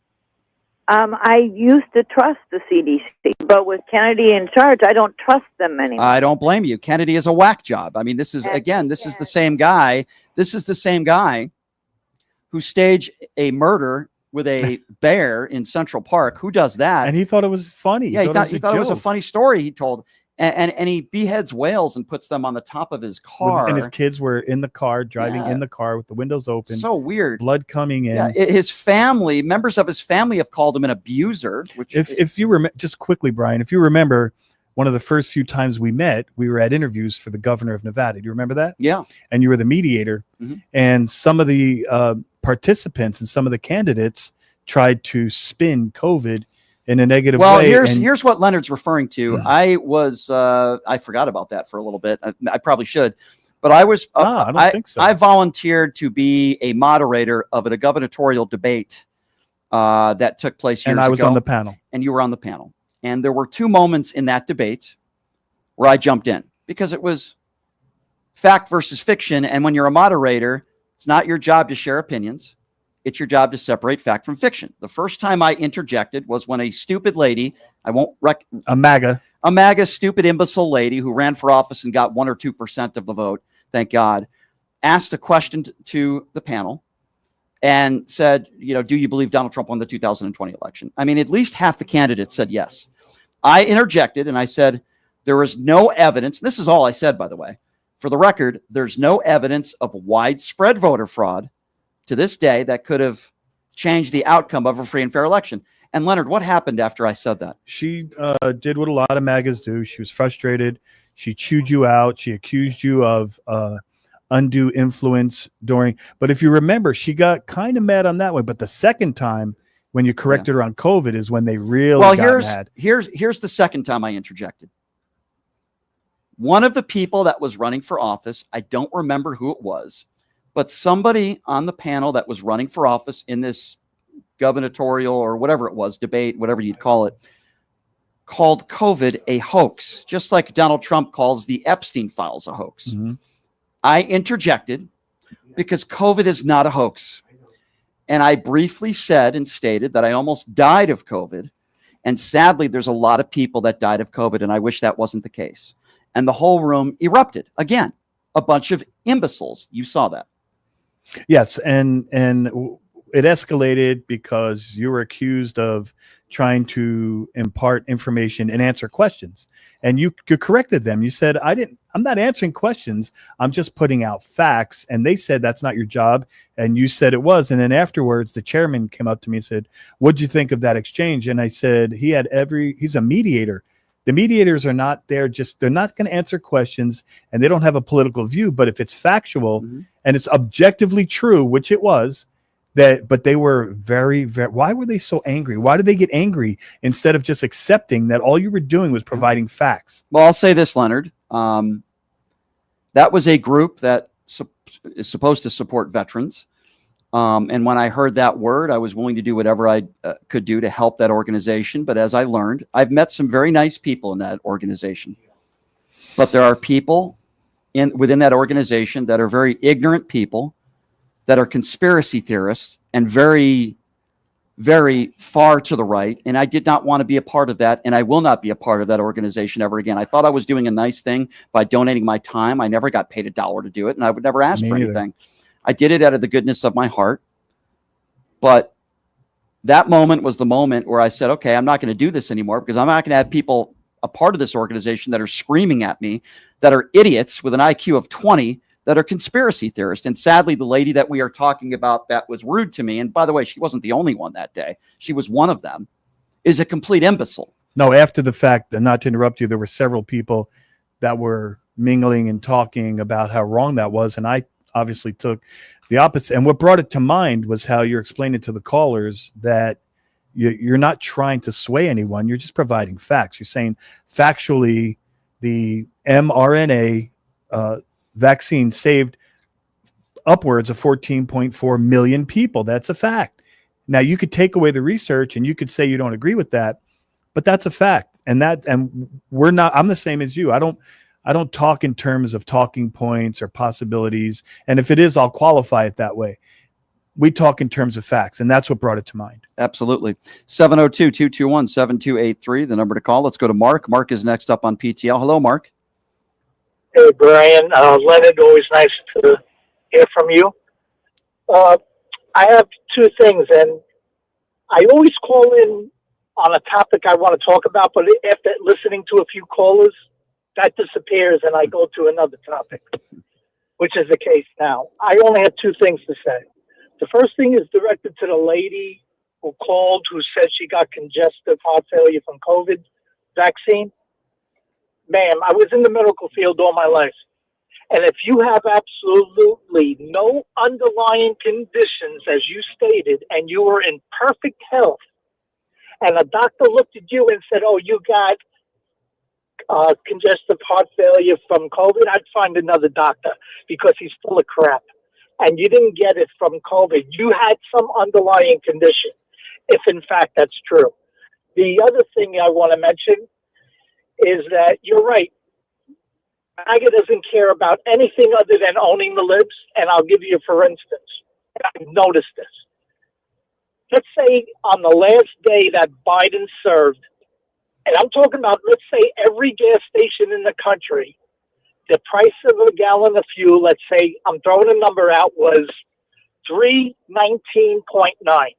I used to trust the CDC, but with Kennedy in charge, I don't trust them anymore. I don't blame you. Kennedy is a whack job. I mean, this is the same guy. This is the same guy who staged a murder with a bear in Central Park. Who does that? And he thought it was funny. Yeah, he thought it was a funny story he told. And he beheads whales and puts them on the top of his car. And his kids were in the car, driving in the car with the windows open. So weird. Blood coming in. Yeah, his family, members of his family have called him an abuser. Which if you remember, just quickly, Brian, if you remember, one of the first few times we met, we were at interviews for the governor of Nevada. Do you remember that? Yeah. And you were the mediator. Mm-hmm. And some of the participants and some of the candidates tried to spin COVID in a negative way. Well, here's what Leonard's referring to. I forgot about that for a little bit. I probably should, but I don't think so. I volunteered to be a moderator of a gubernatorial debate that took place years ago. And I was on the panel. And you were on the panel. And there were two moments in that debate where I jumped in because it was fact versus fiction. And when you're a moderator, it's not your job to share opinions. It's your job to separate fact from fiction. The first time I interjected was when a stupid lady, I won't a MAGA stupid imbecile lady who ran for office and got 1 or 2% of the vote, thank God, asked a question to the panel and said, do you believe Donald Trump won the 2020 election? I mean, at least half the candidates said yes. I interjected and I said, there is no evidence. This is all I said, by the way. For the record, there's no evidence of widespread voter fraud to this day that could have changed the outcome of a free and fair election. And Leonard, what happened after I said that? She did what a lot of MAGAs do. She was frustrated. She chewed you out. She accused you of undue influence but if you remember, she got kind of mad on that one. But the second time when you corrected her on COVID is when they really got mad. Here's the second time I interjected. One of the people that was running for office, I don't remember who it was, but somebody on the panel that was running for office in this gubernatorial or whatever it was, debate, whatever you'd call it, called COVID a hoax, just like Donald Trump calls the Epstein files a hoax. Mm-hmm. I interjected because COVID is not a hoax. And I briefly said and stated that I almost died of COVID. And sadly, there's a lot of people that died of COVID, and I wish that wasn't the case. And the whole room erupted. Again, a bunch of imbeciles. You saw that. Yes, and it escalated because you were accused of trying to impart information and answer questions. And you corrected them. You said, I'm not answering questions. I'm just putting out facts. And they said, that's not your job. And you said it was. And then afterwards, the chairman came up to me and said, what'd you think of that exchange? And I said, he's a mediator. The mediators are not there they're not going to answer questions, and they don't have a political view. But if it's factual and it's objectively true, which it was, but they were very, very, why were they so angry? Why did they get angry instead of just accepting that all you were doing was providing facts? Well, I'll say this, Leonard. That was a group that is supposed to support veterans. And when I heard that word, I was willing to do whatever I could do to help that organization. But as I learned, I've met some very nice people in that organization. But there are people within that organization that are very ignorant people, that are conspiracy theorists and very, very far to the right. And I did not want to be a part of that. And I will not be a part of that organization ever again. I thought I was doing a nice thing by donating my time. I never got paid $1 to do it. And I would never ask for anything. I did it out of the goodness of my heart. But that moment was the moment where I said, okay, I'm not going to do this anymore, because I'm not going to have people a part of this organization that are screaming at me, that are idiots with an IQ of 20, that are conspiracy theorists. And sadly, the lady that we are talking about that was rude to me, and by the way, she wasn't the only one that day, she was one of them, is a complete imbecile. No, after the fact, and not to interrupt you, there were several people that were mingling and talking about how wrong that was. And I obviously took the opposite. And what brought it to mind was how you're explaining to the callers that you're not trying to sway anyone. You're just providing facts. You're saying factually the mRNA vaccine saved upwards of 14.4 million people. That's a fact. Now, you could take away the research and you could say you don't agree with that, but that's a fact. And we're not, I'm the same as you. I don't talk in terms of talking points or possibilities. And if it is, I'll qualify it that way. We talk in terms of facts, and that's what brought it to mind. Absolutely. 702-221-7283, the number to call. Let's go to Mark. Mark is next up on PTL. Hello, Mark. Hey, Brian. Leonard, always nice to hear from you. I have two things, and I always call in on a topic I want to talk about, but after listening to a few callers, that disappears and I go to another topic, which is the case now. I only have two things to say. The first thing is directed to the lady who called, who said she got congestive heart failure from COVID vaccine. Ma'am, I was in the medical field all my life. And if you have absolutely no underlying conditions, as you stated, and you were in perfect health, and a doctor looked at you and said, oh, you got congestive heart failure from COVID, I'd find another doctor, because he's full of crap. And you didn't get it from COVID. You had some underlying condition, if in fact that's true. The other thing I want to mention is that you're right. MAGA doesn't care about anything other than owning the libs. And I'll give you, for instance, and I've noticed this. let's say on the last day that Biden served, and I'm talking about, let's say every gas station in the country, the price of a gallon of fuel, let's say, I'm throwing a number out, was $3.19.9.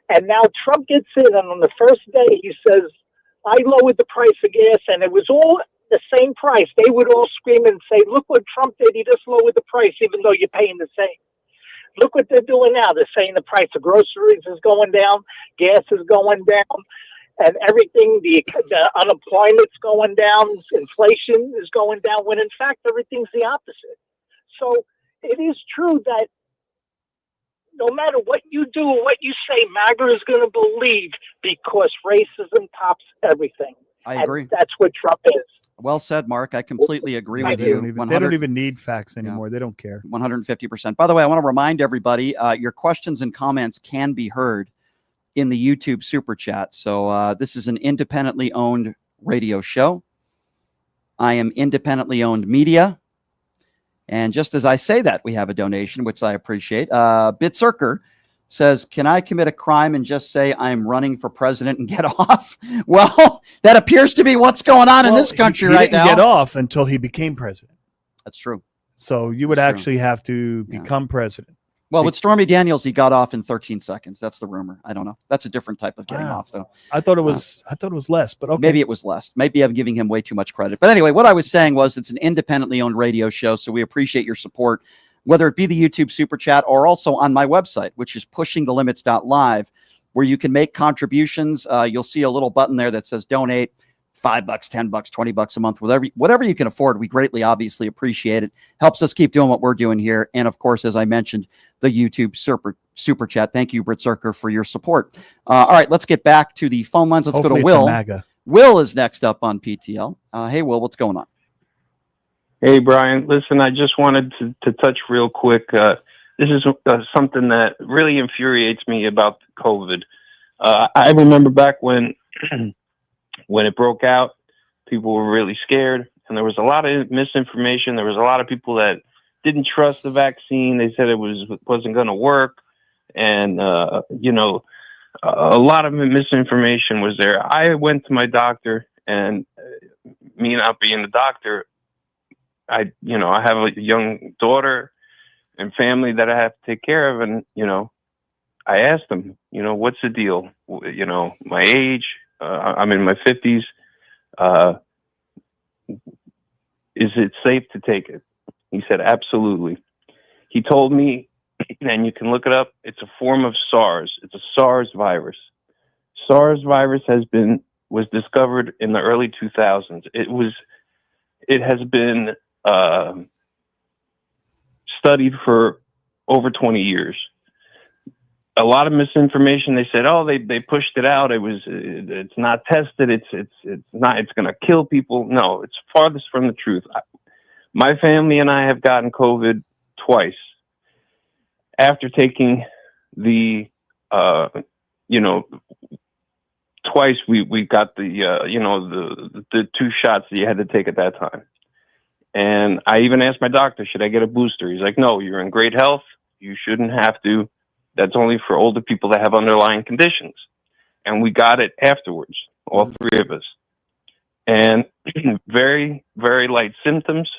And now Trump gets in, and on the first day, he says, I lowered the price of gas, and it was all the same price. They would all scream and say, look what Trump did. He just lowered the price, even though you're paying the same. Look what they're doing now. They're saying the price of groceries is going down, gas is going down, and everything, the unemployment's going down, inflation is going down, when in fact everything's the opposite. So it is true that no matter what you do or what you say, MAGA is going to believe, because racism tops everything. I agree. And that's what Trump is. Well said, Mark. I completely agree with you. They don't even need facts anymore. They don't care. 150%. By the way, I want to remind everybody, your questions and comments can be heard in the YouTube Super Chat. So this is an independently owned radio show. I am independently owned media. And just as I say that, we have a donation, which I appreciate. Bitcirker says, can I commit a crime and just say I'm running for president and get off? Well, that appears to be what's going on in this country right now. He didn't get off until he became president. That's true. So you would actually have to become president. Well, with Stormy Daniels, he got off in 13 seconds. That's the rumor. I don't know. That's a different type of getting off, though. I thought it was less, but okay. Maybe it was less. Maybe I'm giving him way too much credit. But anyway, what I was saying was it's an independently owned radio show, so we appreciate your support, whether it be the YouTube Super Chat or also on my website, which is pushingthelimits.live, where you can make contributions. You'll see a little button there that says donate. $5, $10, $20 a month, whatever you can afford. We greatly, obviously appreciate it. Helps us keep doing what we're doing here. And of course, as I mentioned, the YouTube Super Chat. Thank you, Bitcirker, for your support. All right, let's get back to the phone lines. Let's Hopefully go to Will. Will is next up on PTL. Hey, Will, what's going on? Hey, Brian. Listen, I just wanted to touch real quick. This is something that really infuriates me about COVID. I remember back when it broke out, people were really scared, and there was a lot of misinformation. There was a lot of people that didn't trust the vaccine. They said it wasn't going to work, and a lot of misinformation was there. I went to my doctor, and me not being the doctor, I have a young daughter and family that I have to take care of, and I asked them, what's the deal? My age. I'm in my 50s. Is it safe to take it? He said, absolutely. He told me, and you can look it up, it's a form of SARS. It's a SARS virus. SARS virus was discovered in the early 2000s. It has been studied for over 20 years. A lot of misinformation. They said, "Oh, they pushed it out. It's not tested. It's going to kill people." No, it's farthest from the truth. My family and I have gotten COVID twice. After taking the, twice we got the 2 shots that you had to take at that time. And I even asked my doctor, should I get a booster? He's like, no, you're in great health. You shouldn't have to. That's only for older people that have underlying conditions. And we got it afterwards, all 3 of us. And very, very light symptoms.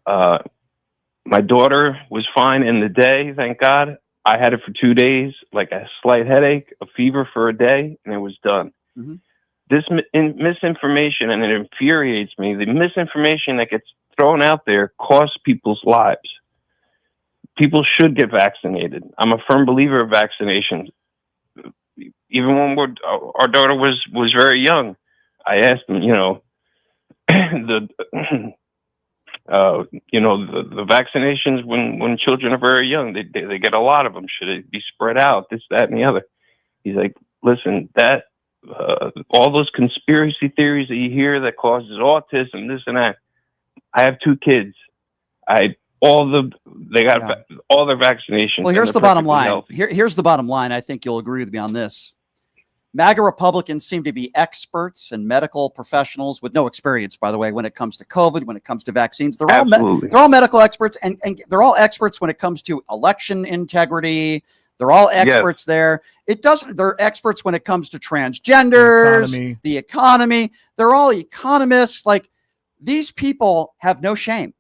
My daughter was fine in the day, thank God. I had it for 2 days, like a slight headache, a fever for a day, and it was done. Mm-hmm. This misinformation, and it infuriates me, the misinformation that gets thrown out there costs people's lives. People should get vaccinated. I'm a firm believer of vaccinations. Even when our daughter was very young, I asked them, the vaccinations when children are very young, they get a lot of them. Should it be spread out? This, that, and the other. He's like, listen, that all those conspiracy theories that you hear that causes autism, this and that. I have 2 kids. All their vaccinations. Well, here's the bottom line. Here's the bottom line. I think you'll agree with me on this. MAGA Republicans seem to be experts and medical professionals with no experience, by the way, when it comes to COVID, when it comes to vaccines. They're all medical experts, and they're all experts when it comes to election integrity, They're all experts there. It doesn't. They're experts when it comes to transgenders, the economy. They're all economists. Like, these people have no shame.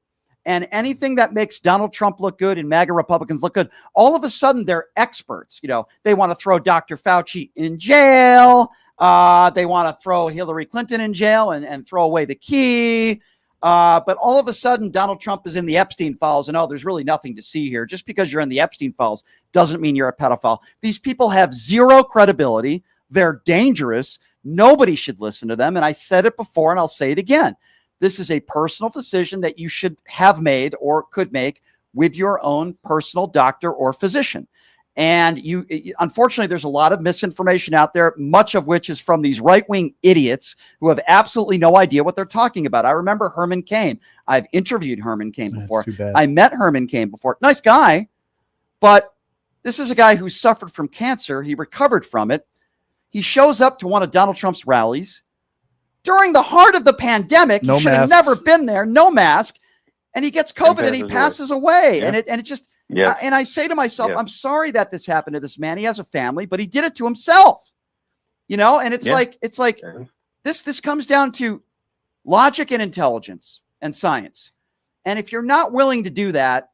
And anything that makes Donald Trump look good and MAGA Republicans look good, all of a sudden they're experts. You know, they want to throw Dr. Fauci in jail. They want to throw Hillary Clinton in jail and throw away the key. But all of a sudden, Donald Trump is in the Epstein files, and there's really nothing to see here. Just because you're in the Epstein files doesn't mean you're a pedophile. These people have zero credibility. They're dangerous. Nobody should listen to them. And I said it before, and I'll say it again. This is a personal decision that you should have made or could make with your own personal doctor or physician. And unfortunately, there's a lot of misinformation out there, much of which is from these right-wing idiots who have absolutely no idea what they're talking about. I remember Herman Cain. I've interviewed Herman Cain before. I met Herman Cain before. Nice guy, but this is a guy who suffered from cancer. He recovered from it. He shows up to one of Donald Trump's rallies during the heart of the pandemic. He should have never been there. No mask. And he gets COVID and he passes away. Yeah. And it just... Yeah. And I say to myself, I'm sorry that this happened to this man. He has a family, but he did it to himself, and it's like this comes down to logic and intelligence and science. And if you're not willing to do that,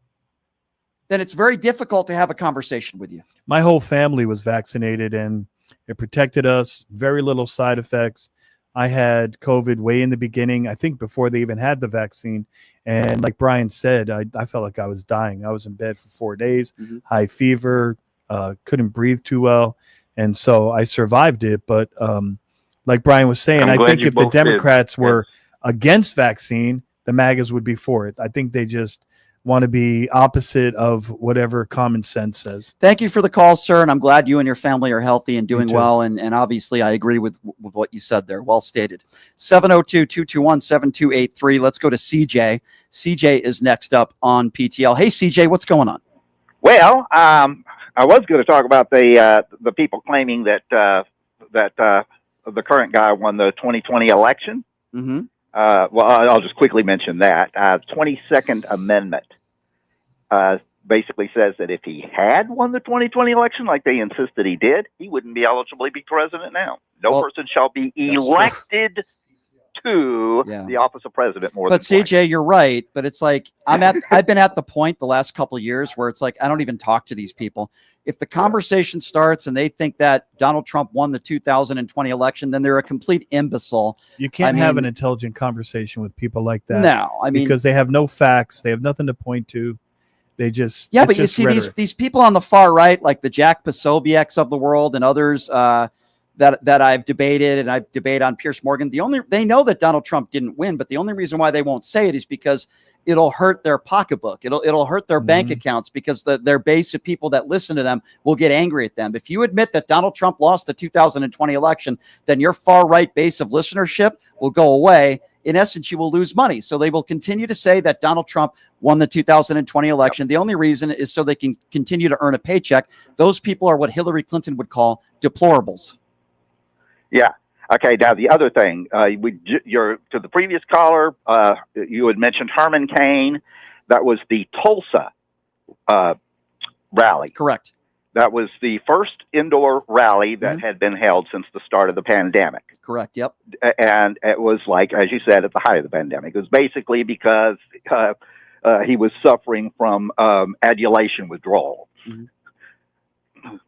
then it's very difficult to have a conversation with you. My whole family was vaccinated and it protected us. Very little side effects. I had COVID way in the beginning, I think before they even had the vaccine. And like Brian said, I felt like I was dying. I was in bed for 4 days, high fever, couldn't breathe too well. And so I survived it. But like Brian was saying, I think if the Democrats were against vaccine, the MAGAs would be for it. I think they just want to be opposite of whatever common sense says. Thank you for the call, sir. And I'm glad you and your family are healthy and doing well. And obviously I agree with what you said there. Well stated. 702-221-7283. Let's go to CJ. CJ is next up on PTL. Hey, CJ, what's going on? Well, I was going to talk about the people claiming that the current guy won the 2020 election. Mm-hmm. Well, I'll just quickly mention that. 22nd Amendment basically says that if he had won the 2020 election like they insisted he did, he wouldn't be eligible to be president now. No person shall be elected to the office of president more than twice. But CJ, you're right. But it's like I've been at the point the last couple of years where it's like I don't even talk to these people. If the conversation starts and they think that Donald Trump won the 2020 election, then they're a complete imbecile. You can't have an intelligent conversation with people like that. No, because they have no facts. They have nothing to point to. They just but you see these people on the far right, like the Jack Posobiec's of the world and others that I've debated, and I've debated on Piers Morgan. They know that Donald Trump didn't win, but the only reason why they won't say it is because it'll hurt their pocketbook. It'll hurt their bank accounts because their base of people that listen to them will get angry at them. If you admit that Donald Trump lost the 2020 election, then your far right base of listenership will go away. In essence, you will lose money. So they will continue to say that Donald Trump won the 2020 election. The only reason is so they can continue to earn a paycheck. Those people are what Hillary Clinton would call deplorables. Yeah. Okay, now the other thing, to the previous caller, you had mentioned Herman Cain. That was the Tulsa rally. Correct. That was the first indoor rally that had been held since the start of the pandemic. Correct, yep. And it was like, as you said, at the height of the pandemic. It was basically because he was suffering from adulation withdrawal. Mm-hmm.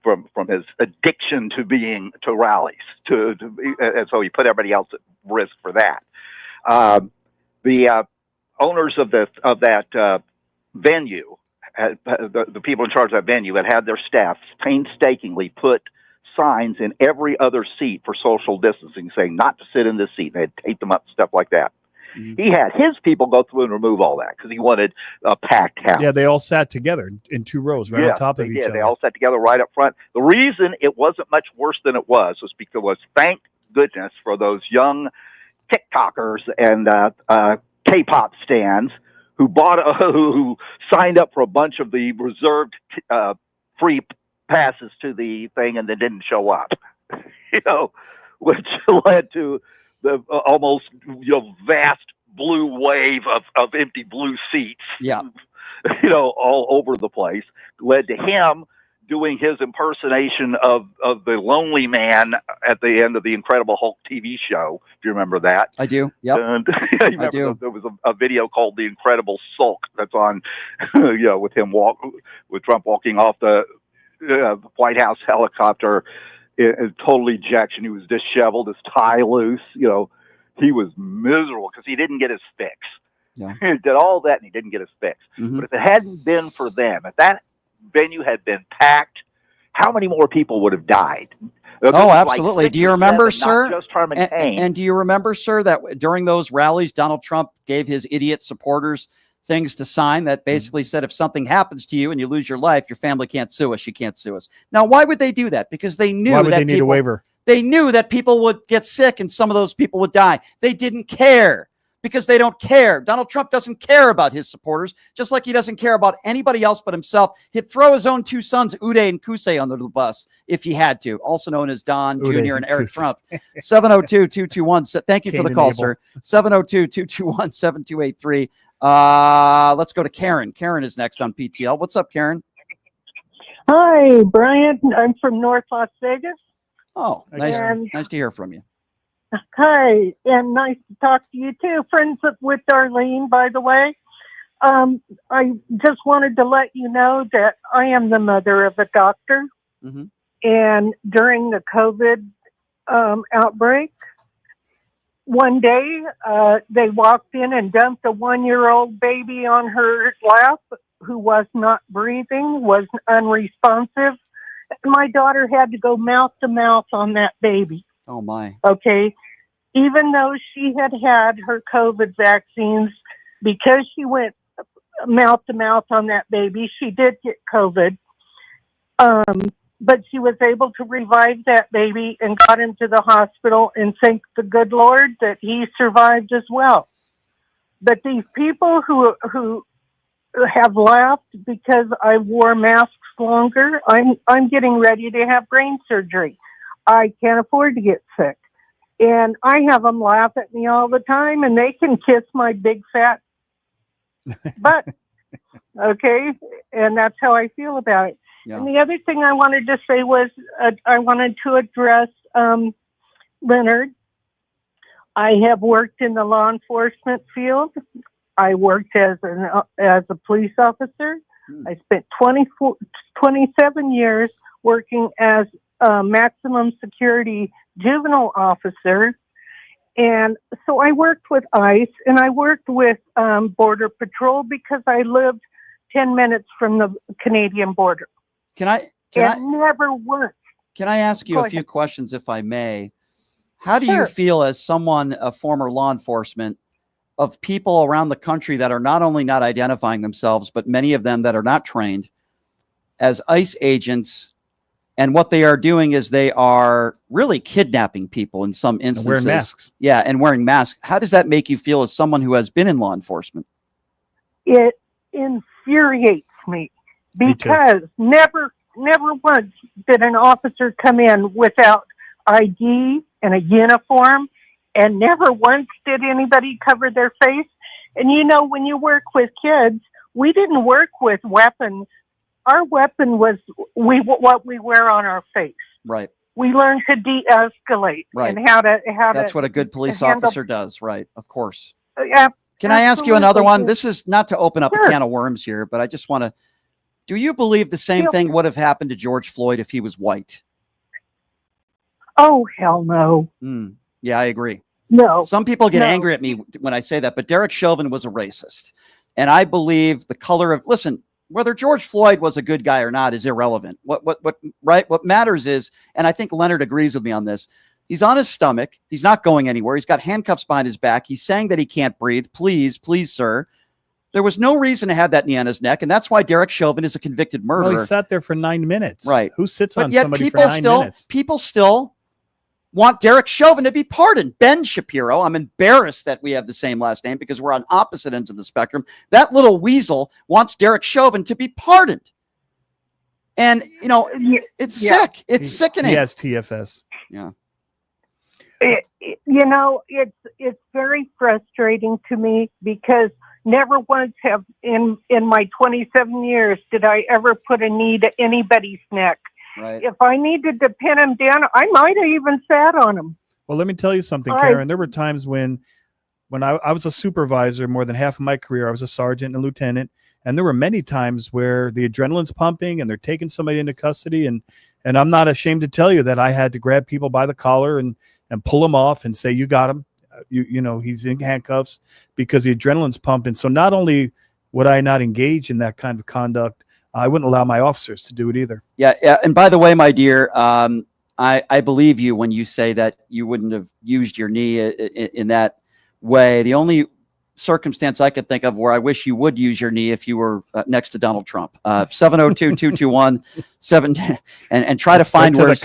From his addiction to rallies, and so he put everybody else at risk for that. The owners of that venue, the people in charge of that venue, had their staff painstakingly put signs in every other seat for social distancing, saying not to sit in this seat. They had taped them up, stuff like that. Mm-hmm. He had his people go through and remove all that because he wanted a packed house. Yeah, they all sat together in two rows, right on top of each other. They all sat together right up front. The reason it wasn't much worse than it was because, thank goodness for those young TikTokers and K-pop stans who signed up for a bunch of the reserved free passes to the thing and then didn't show up. Which led to the almost vast blue wave of empty blue seats, all over the place, led to him doing his impersonation of the lonely man at the end of the Incredible Hulk TV show. If you remember that. I do. Yep. And I do. There was a video called The Incredible Sulk that's on, with him with Trump walking off the White House helicopter in total ejection. He was disheveled, his tie loose. He was miserable because he didn't get his fix. Yeah. He did all that and he didn't get his fix. Mm-hmm. But if it hadn't been for them, if that venue had been packed, how many more people would have died? Oh, absolutely. Do you remember, sir? Just Herman Cain. And do you remember, sir, that during those rallies, Donald Trump gave his idiot supporters things to sign that basically said, if something happens to you and you lose your life, your family can't sue us. You can't sue us. Now, why would they do that? Because they knew Why would they need a waiver? They knew that people would get sick and some of those people would die. They didn't care because they don't care. Donald Trump doesn't care about his supporters, just like he doesn't care about anybody else but himself. He'd throw his own two sons, Uday and Kusei, under the bus if he had to, also known as Don Uday Jr. and Eric Kusei. Trump. 702-221. Thank you for Cain the and call, Abel. sir. 702-221-7283. Let's go to Karen. Karen is next on PTL. What's up, Karen? Hi, Brian. I'm from North Las Vegas. Oh, nice to hear from you. Hi, and nice to talk to you too. Friends with Darlene, by the way. I just wanted to let you know that I am the mother of a doctor. Mm-hmm. And during the COVID outbreak, one day they walked in and dumped a 1-year-old baby on her lap who was not breathing, was unresponsive. My daughter had to go mouth to mouth on that baby. Oh, my. Okay. Even though she had had her COVID vaccines, because she went mouth to mouth on that baby, she did get COVID. But she was able to revive that baby and got him to the hospital, and thank the good Lord that he survived as well. But these people who have laughed because I wore masks longer, I'm getting ready to have brain surgery. I can't afford to get sick. And I have them laugh at me all the time, and they can kiss my big fat butt. Okay? And that's how I feel about it. Yeah. And the other thing I wanted to say was I wanted to address Leonard. I have worked in the law enforcement field. I worked as a police officer. I spent 27 years working as a maximum security juvenile officer. And so I worked with ICE and I worked with Border Patrol because I lived 10 minutes from the Canadian border. Never once. Can I ask you a few questions, if I may? How do you feel as someone, a former law enforcement, of people around the country that are not only not identifying themselves, but many of them that are not trained as ICE agents, and what they are doing is they are really kidnapping people in some instances. Wearing masks. Yeah, and wearing masks. How does that make you feel as someone who has been in law enforcement? It infuriates me because never once did an officer come in without ID and a uniform, and never once did anybody cover their face. And you know, when you work with kids, we didn't work with weapons. Our weapon was what we wear on our face. Right. We learned to de-escalate Right. and how to. That's what a good police handle- officer does. Right. Of course. Yeah. Can I ask you another absolutely. one? This is not to open up a can of worms here, but I just want to. Do you believe the same thing would have happened to George Floyd if he was white? Oh, hell no. Yeah, I agree. No. Some people get No. angry at me when I say that, but Derek Chauvin was a racist. And I believe the color of, listen, whether George Floyd was a good guy or not is irrelevant. What matters is, and I think Leonard agrees with me on this, he's on his stomach. He's not going anywhere. He's got handcuffs behind his back. He's saying that he can't breathe. Please, sir. There was no reason to have that knee on his neck, and that's why Derek Chauvin is a convicted murderer. Well, he sat there for 9 minutes. Right. Who sits But on yet somebody for people 9 still, minutes? People still want Derek Chauvin to be pardoned. Ben Shapiro, I'm embarrassed that we have the same last name because we're on opposite ends of the spectrum. That little weasel wants Derek Chauvin to be pardoned. And, you know, it's sick. It's sickening. He has TFS. Yeah. You know, it's very frustrating to me because Never once have in my 27 years did I ever put a knee to anybody's neck. Right. If I needed to pin him down, I might have even sat on him. Well, let me tell you something, I- Karen. There were times when I was a supervisor, more than half of my career, I was a sergeant and a lieutenant. And there were many times where the adrenaline's pumping and they're taking somebody into custody. And I'm not ashamed to tell you that I had to grab people by the collar and pull them off and say, you got him. You know, he's in handcuffs, because the adrenaline's pumping. So not only would I not engage in that kind of conduct, I wouldn't allow my officers to do it either. Yeah. And by the way, my dear, I believe you when you say that you wouldn't have used your knee in that way. The only circumstance I could think of where I wish you would use your knee if you were next to Donald Trump. 702-221-7 and try to find where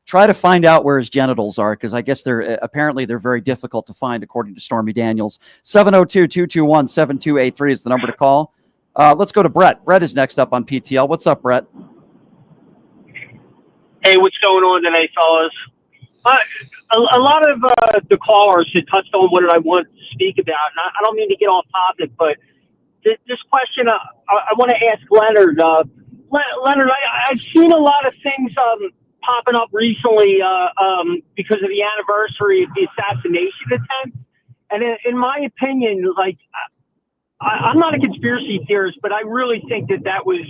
try to find out where his genitals are, because I guess they're very difficult to find according to Stormy Daniels. 702-221-7283 is the number to call. Let's go to Brett. Brett is next up on PTL. What's up, Brett? Hey, what's going on today, fellas? A lot of the callers had touched on what I want to speak about, and I don't mean to get off topic, but this question I want to ask Leonard. Leonard, I've seen a lot of things popping up recently because of the anniversary of the assassination attempt, and in my opinion, like I'm not a conspiracy theorist, but I really think that was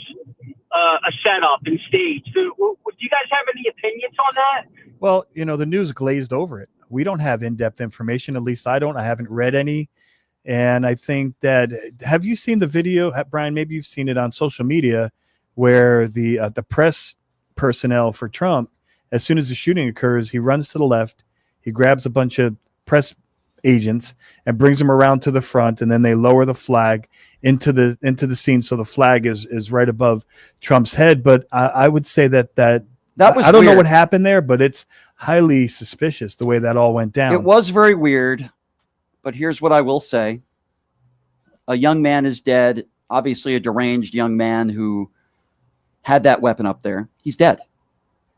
a setup and stage. So, do you guys have any opinions on that? Well, you know, the news glazed over it. We don't have in-depth information. At least I don't. I haven't read any. And I think that, have you seen the video, Brian? Maybe you've seen it on social media, where the press personnel for Trump, as soon as the shooting occurs, he runs to the left, he grabs a bunch of press agents and brings them around to the front, and then they lower the flag into the scene, so the flag is right above Trump's head. But I would say that was I don't know what happened there, but it's highly suspicious the way that all went down. It was very weird, but here's what I will say. A young man is dead, obviously a deranged young man who had that weapon up there. He's dead.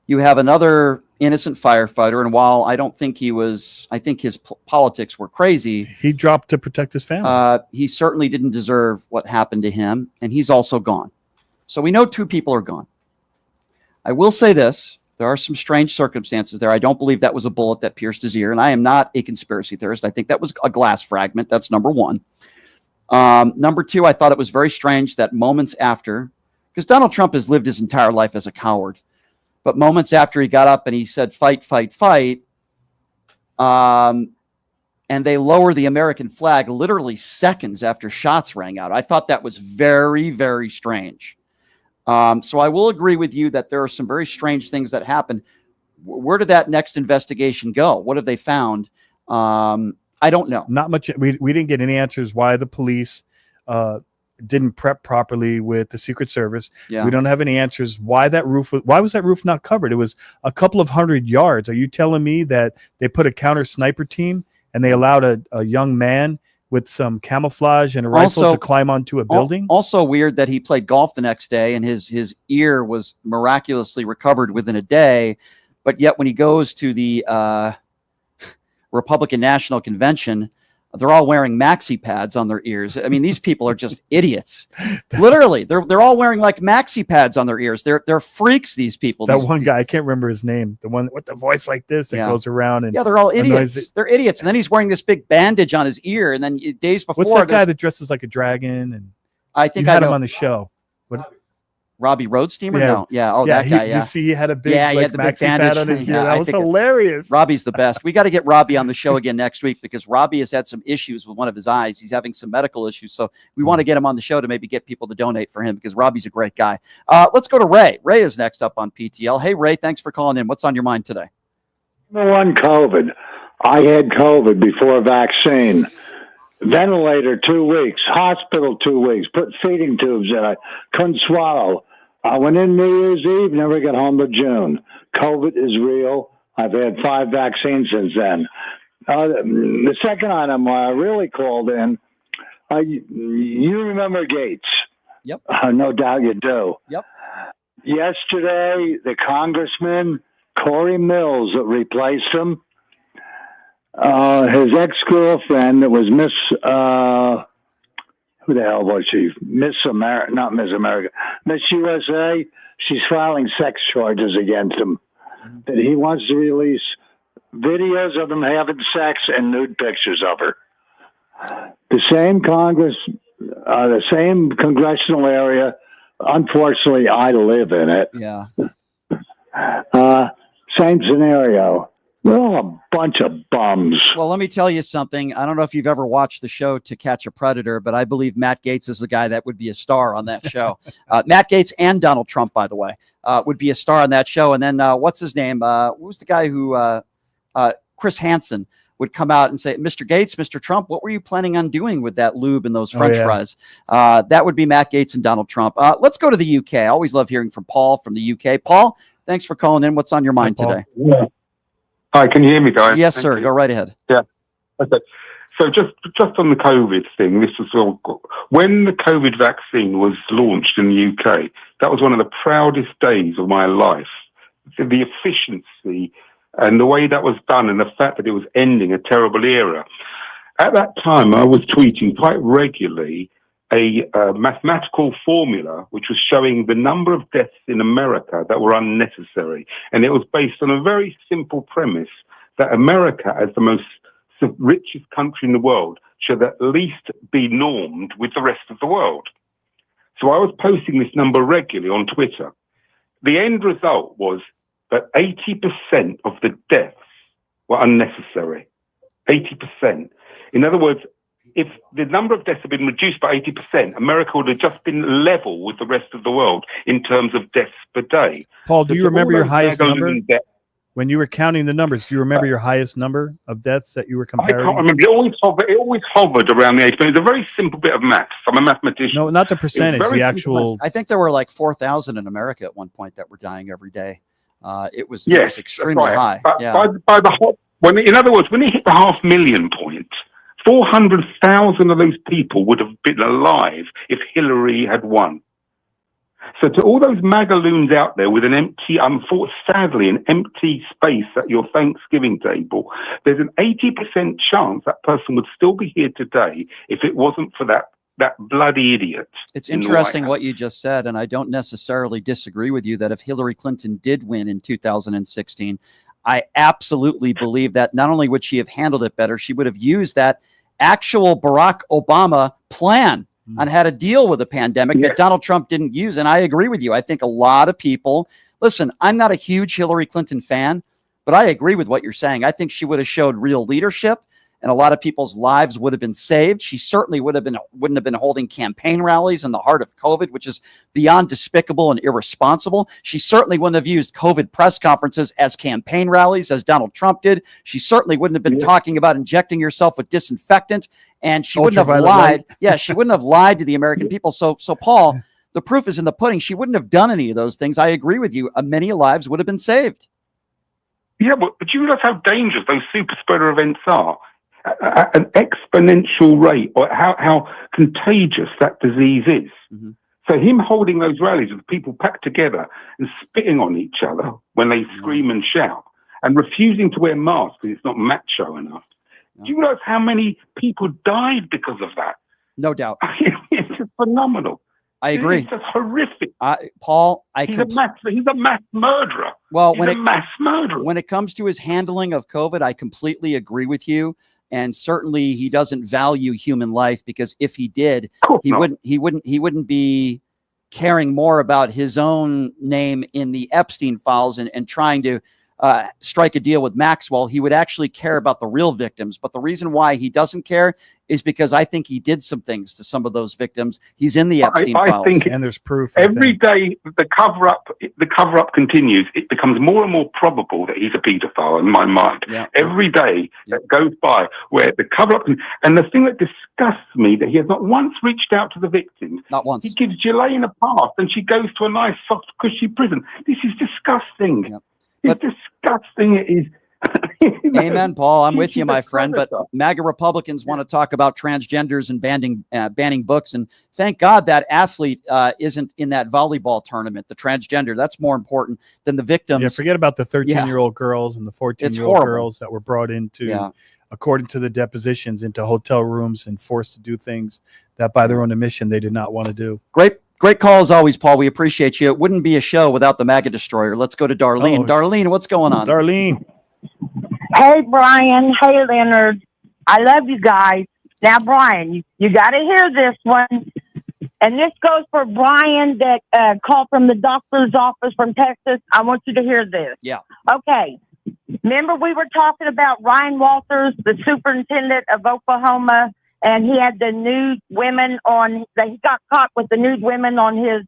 You have another innocent firefighter, and while I don't think I think his politics were crazy. He dropped to protect his family. He certainly didn't deserve what happened to him, and he's also gone. So we know two people are gone. I will say this. There are some strange circumstances there. I don't believe that was a bullet that pierced his ear, and I am not a conspiracy theorist. I think that was a glass fragment. That's number one. Number two, I thought it was very strange that moments after, because Donald Trump has lived his entire life as a coward, but moments after he got up and he said, fight, fight, fight, and they lower the American flag literally seconds after shots rang out. I thought that was very, very strange. So I will agree with you that there are some very strange things that happened. Where did that next investigation go? What have they found? I don't know. Not much. We didn't get any answers why the police didn't prep properly with the Secret Service. Yeah. We don't have any answers why was that roof not covered? It was a couple of 100 yards. Are you telling me that they put a counter sniper team and they allowed a young man with some camouflage and a rifle to climb onto a building? Also weird that he played golf the next day and his ear was miraculously recovered within a day. But yet when he goes to the Republican National Convention, they're all wearing maxi pads on their ears. I mean, these people are just idiots. Literally, they're all wearing like maxi pads on their ears. They're freaks, these people. That one guy, I can't remember his name. The one with the voice like this that goes around and they're all idiots. They're idiots. And then he's wearing this big bandage on his ear. And then days before, what's that guy that dresses like a dragon? And I think you had him on the show. Robbie Roadsteamer? Yeah. No. Yeah. Oh, that guy. You see, he had a big he had the big maxi pad on his ear. That was hilarious. Robbie's the best. We got to get Robbie on the show again next week because Robbie has had some issues with one of his eyes. He's having some medical issues. So we want to get him on the show to maybe get people to donate for him because Robbie's a great guy. Let's go to Ray. Ray is next up on PTL. Hey, Ray, thanks for calling in. What's on your mind today? Number one, COVID. I had COVID before vaccine. Ventilator 2 weeks. Hospital 2 weeks. Put feeding tubes in. I couldn't swallow. I went in New Year's Eve, never got home till June. COVID is real. I've had 5 vaccines since then. The second item I really called in, you remember Gates? Yep. No doubt you do. Yep. Yesterday, the congressman, Corey Mills, that replaced him, his ex-girlfriend, that was Miss who the hell was she? Miss America, not Miss America, Miss USA. She's filing sex charges against him. That he wants to release videos of them having sex and nude pictures of her. The same Congress, the same congressional area. Unfortunately, I live in it. Yeah. Same scenario. We're all a bunch of bums. Well, let me tell you something. I don't know if you've ever watched the show To Catch a Predator, but I believe Matt Gaetz is the guy that would be a star on that show. Matt Gaetz and Donald Trump, by the way, would be a star on that show. And then what's his name? What was the guy who Chris Hansen would come out and say, Mr. Gaetz, Mr. Trump, what were you planning on doing with that lube and those French fries? That would be Matt Gaetz and Donald Trump. Let's go to the UK. I always love hearing from Paul from the UK. Paul, thanks for calling in. What's on your mind today? Yeah. Hi, can you hear me, guys? Yes, sir. Go right ahead. Yeah. Okay. So just on the COVID thing, this was all, when the COVID vaccine was launched in the UK, that was one of the proudest days of my life. The efficiency and the way that was done and the fact that it was ending a terrible era. At that time, I was tweeting quite regularly a mathematical formula which was showing the number of deaths in America that were unnecessary. And it was based on a very simple premise that America, as the most richest country in the world, should at least be normed with the rest of the world. So I was posting this number regularly on Twitter. The end result was that 80% of the deaths were unnecessary. 80%. In other words, if the number of deaths had been reduced by 80%, America would have just been level with the rest of the world in terms of deaths per day. Paul, do you remember your highest number? When you were counting the numbers, do you remember your highest number of deaths that you were comparing? I can't remember. It always hovered around the 80%. It's a very simple bit of maths. I'm a mathematician. No, not the percentage, the actual. I think there were like 4,000 in America at one point that were dying every day. It was extremely high. By the in other words, when it hit the 500,000 point, 400,000 of those people would have been alive if Hillary had won. So to all those magaloons out there with an empty, sadly, an empty space at your Thanksgiving table, there's an 80% chance that person would still be here today if it wasn't for that bloody idiot. It's interesting what you just said, and I don't necessarily disagree with you that if Hillary Clinton did win in 2016, I absolutely believe that not only would she have handled it better, she would have used that actual Barack Obama plan on how to deal with a pandemic that Donald Trump didn't use. And I agree with you. I think a lot of people, listen, I'm not a huge Hillary Clinton fan, but I agree with what you're saying. I think she would have showed real leadership and a lot of people's lives would have been saved. She certainly wouldn't have been holding campaign rallies in the heart of COVID, which is beyond despicable and irresponsible. She certainly wouldn't have used COVID press conferences as campaign rallies as Donald Trump did. She certainly wouldn't have been talking about injecting yourself with disinfectant, and she wouldn't have lied. Yeah, she wouldn't have lied to the American people. So Paul, the proof is in the pudding. She wouldn't have done any of those things. I agree with you. Many lives would have been saved. Yeah, but do you realize how dangerous those super spreader events are? At an exponential rate, or how contagious that disease is. Mm-hmm. So him holding those rallies with people packed together and spitting on each other when they scream and shout and refusing to wear masks because it's not macho enough. Do you realize how many people died because of that? No doubt. It's just phenomenal. I agree. It's just horrific. Paul, he's a mass murderer. Well, when it comes to his handling of COVID, I completely agree with you. And certainly he doesn't value human life, because if he did, he wouldn't be caring more about his own name in the Epstein files and trying to strike a deal with Maxwell. He would actually care about the real victims. But the reason why he doesn't care is because I think he did some things to some of those victims. He's in the Epstein files. And there's proof. Every day the cover up continues. It becomes more and more probable that he's a paedophile in my mind. Yeah. Every day that goes by where the cover up, and the thing that disgusts me, that he has not once reached out to the victims. Not once. He gives Ghislaine a pass and she goes to a nice soft cushy prison. This is disgusting. Yep. It's disgusting. It is. Amen, Paul. I'm with you, my friend. But MAGA Republicans want to talk about transgenders and banning books. And thank God that athlete isn't in that volleyball tournament, the transgender. That's more important than the victims. Yeah, forget about the 13-year-old girls and the 14-year-old girls that were brought into according to the depositions, into hotel rooms and forced to do things that by their own admission they did not want to do. Great call as always, Paul. We appreciate you. It wouldn't be a show without the MAGA Destroyer. Let's go to Darlene. Darlene, what's going on? Darlene. Hey, Brian. Hey, Leonard. I love you guys. Now, Brian, you got to hear this one. And this goes for Brian that called from the doctor's office from Texas. I want you to hear this. Yeah. Okay. Remember we were talking about Ryan Walters, the superintendent of Oklahoma, and he had the nude women he got caught with the nude women on his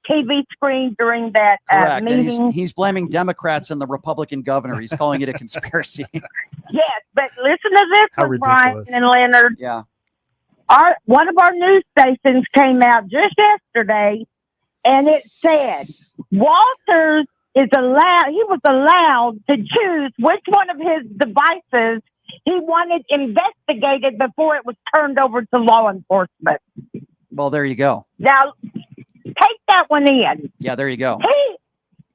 TV screen during that Correct. meeting. And he's blaming Democrats and the Republican governor. He's calling it a conspiracy. Yes, but listen to this How one, Brian ridiculous. and Leonard. Yeah. One of our news stations came out just yesterday, and it said Walters he was allowed to choose which one of his devices he wanted investigated before it was turned over to law enforcement. Well, there you go. Now, take that one in. Yeah, there you go.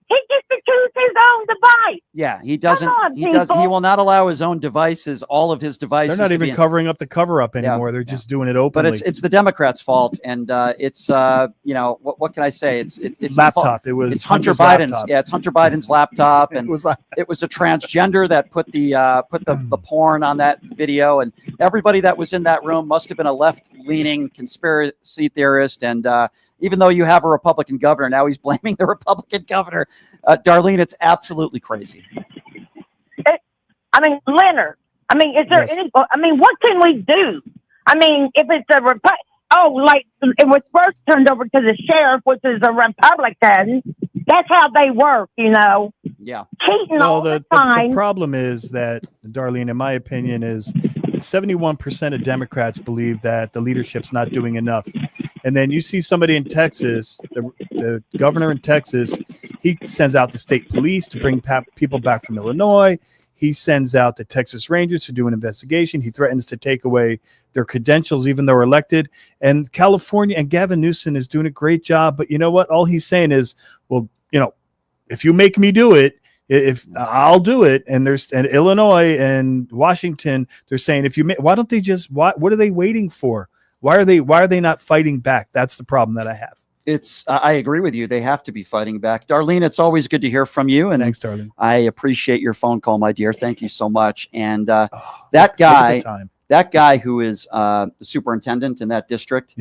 He gets to choose his own device. Yeah, he doesn't. Come on, He does. He people. will not allow his own devices, all of his devices. They're not to even be covering up the cover-up anymore. They're just doing it openly. But it's the Democrats' fault, and it's what can I say? It's laptop. It was it's Hunter Hunter's Biden's. laptop. Yeah, it's Hunter Biden's laptop, and it was a transgender that put the porn on that video, and everybody that was in that room must have been a left-leaning conspiracy theorist. And even though you have a Republican governor, now he's blaming the Republican governor. Darlene, it's absolutely crazy. Leonard, is there any, what can we do? If it's like it was first turned over to the sheriff, which is a Republican, that's how they work, Yeah. Cheating Well, all the time. problem is that, Darlene, in my opinion, is 71% of Democrats believe that the leadership's not doing enough. And then you see somebody in Texas, the governor in Texas, he sends out the state police to bring people back from Illinois. He sends out the Texas Rangers to do an investigation. He threatens to take away their credentials, even though they're elected. And California and Gavin Newsom is doing a great job. But you know what? All he's saying is, well, if you make me do it, if I'll do it. And Illinois and Washington, they're saying, why don't they just, what are they waiting for? Why are they not fighting back? That's the problem that I have. I agree with you. They have to be fighting back. Darlene, it's always good to hear from you. And thanks, Darlene. I appreciate your phone call, my dear. Thank you so much. And that guy who is the superintendent in that district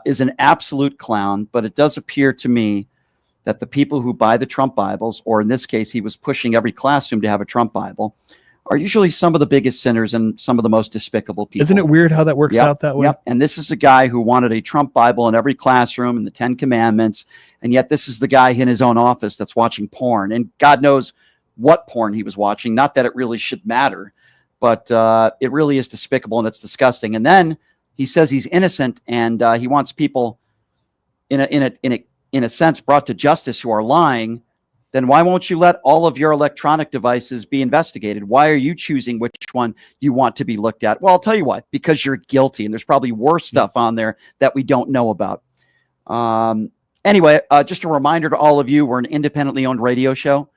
is an absolute clown. But it does appear to me that the people who buy the Trump Bibles, or in this case, he was pushing every classroom to have a Trump Bible, are usually some of the biggest sinners and some of the most despicable people. Isn't it weird how that works out that way? Yep. And this is a guy who wanted a Trump Bible in every classroom and the 10 Commandments. And yet this is the guy in his own office that's watching porn. And God knows what porn he was watching. Not that it really should matter, but it really is despicable and it's disgusting. And then he says he's innocent and he wants people in a sense brought to justice who are lying. Then why won't you let all of your electronic devices be investigated? Why are you choosing which one you want to be looked at? Well, I'll tell you what, because you're guilty and there's probably worse stuff on there that we don't know about. Anyway, just a reminder to all of you, we're an independently owned radio show.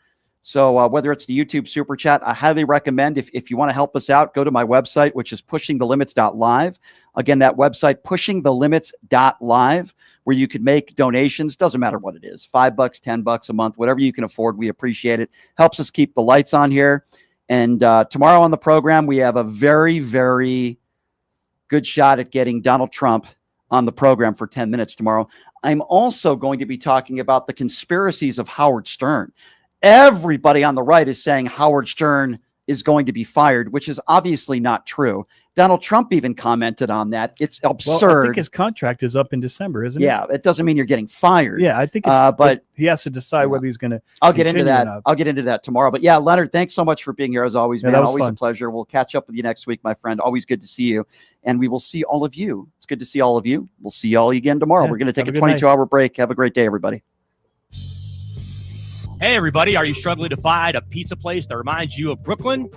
So whether it's the YouTube Super Chat, I highly recommend if you want to help us out, go to my website, which is pushingthelimits.live. Again, that website, pushingthelimits.live, where you could make donations. Doesn't matter what it is, $5, $10 a month, whatever you can afford. We appreciate it. Helps us keep the lights on here. And tomorrow on the program, we have a very, very good shot at getting Donald Trump on the program for 10 minutes tomorrow. I'm also going to be talking about the conspiracies of Howard Stern. Everybody on the right is saying Howard Stern is going to be fired, which is obviously not true. Donald Trump even commented on that. It's absurd. Well, I think his contract is up in December, isn't it? Yeah, it doesn't mean you're getting fired. Yeah, I think it's, but he has to decide whether he's going to. I'll get into that. I'll get into that tomorrow. But yeah, Leonard, thanks so much for being here as always, man. Always a pleasure. We'll catch up with you next week, my friend. Always good to see you. And we will see all of you. It's good to see all of you. We'll see you all again tomorrow. We're going to take a 22-hour break. Have a great day, everybody. Hey, everybody. Are you struggling to find a pizza place that reminds you of Brooklyn?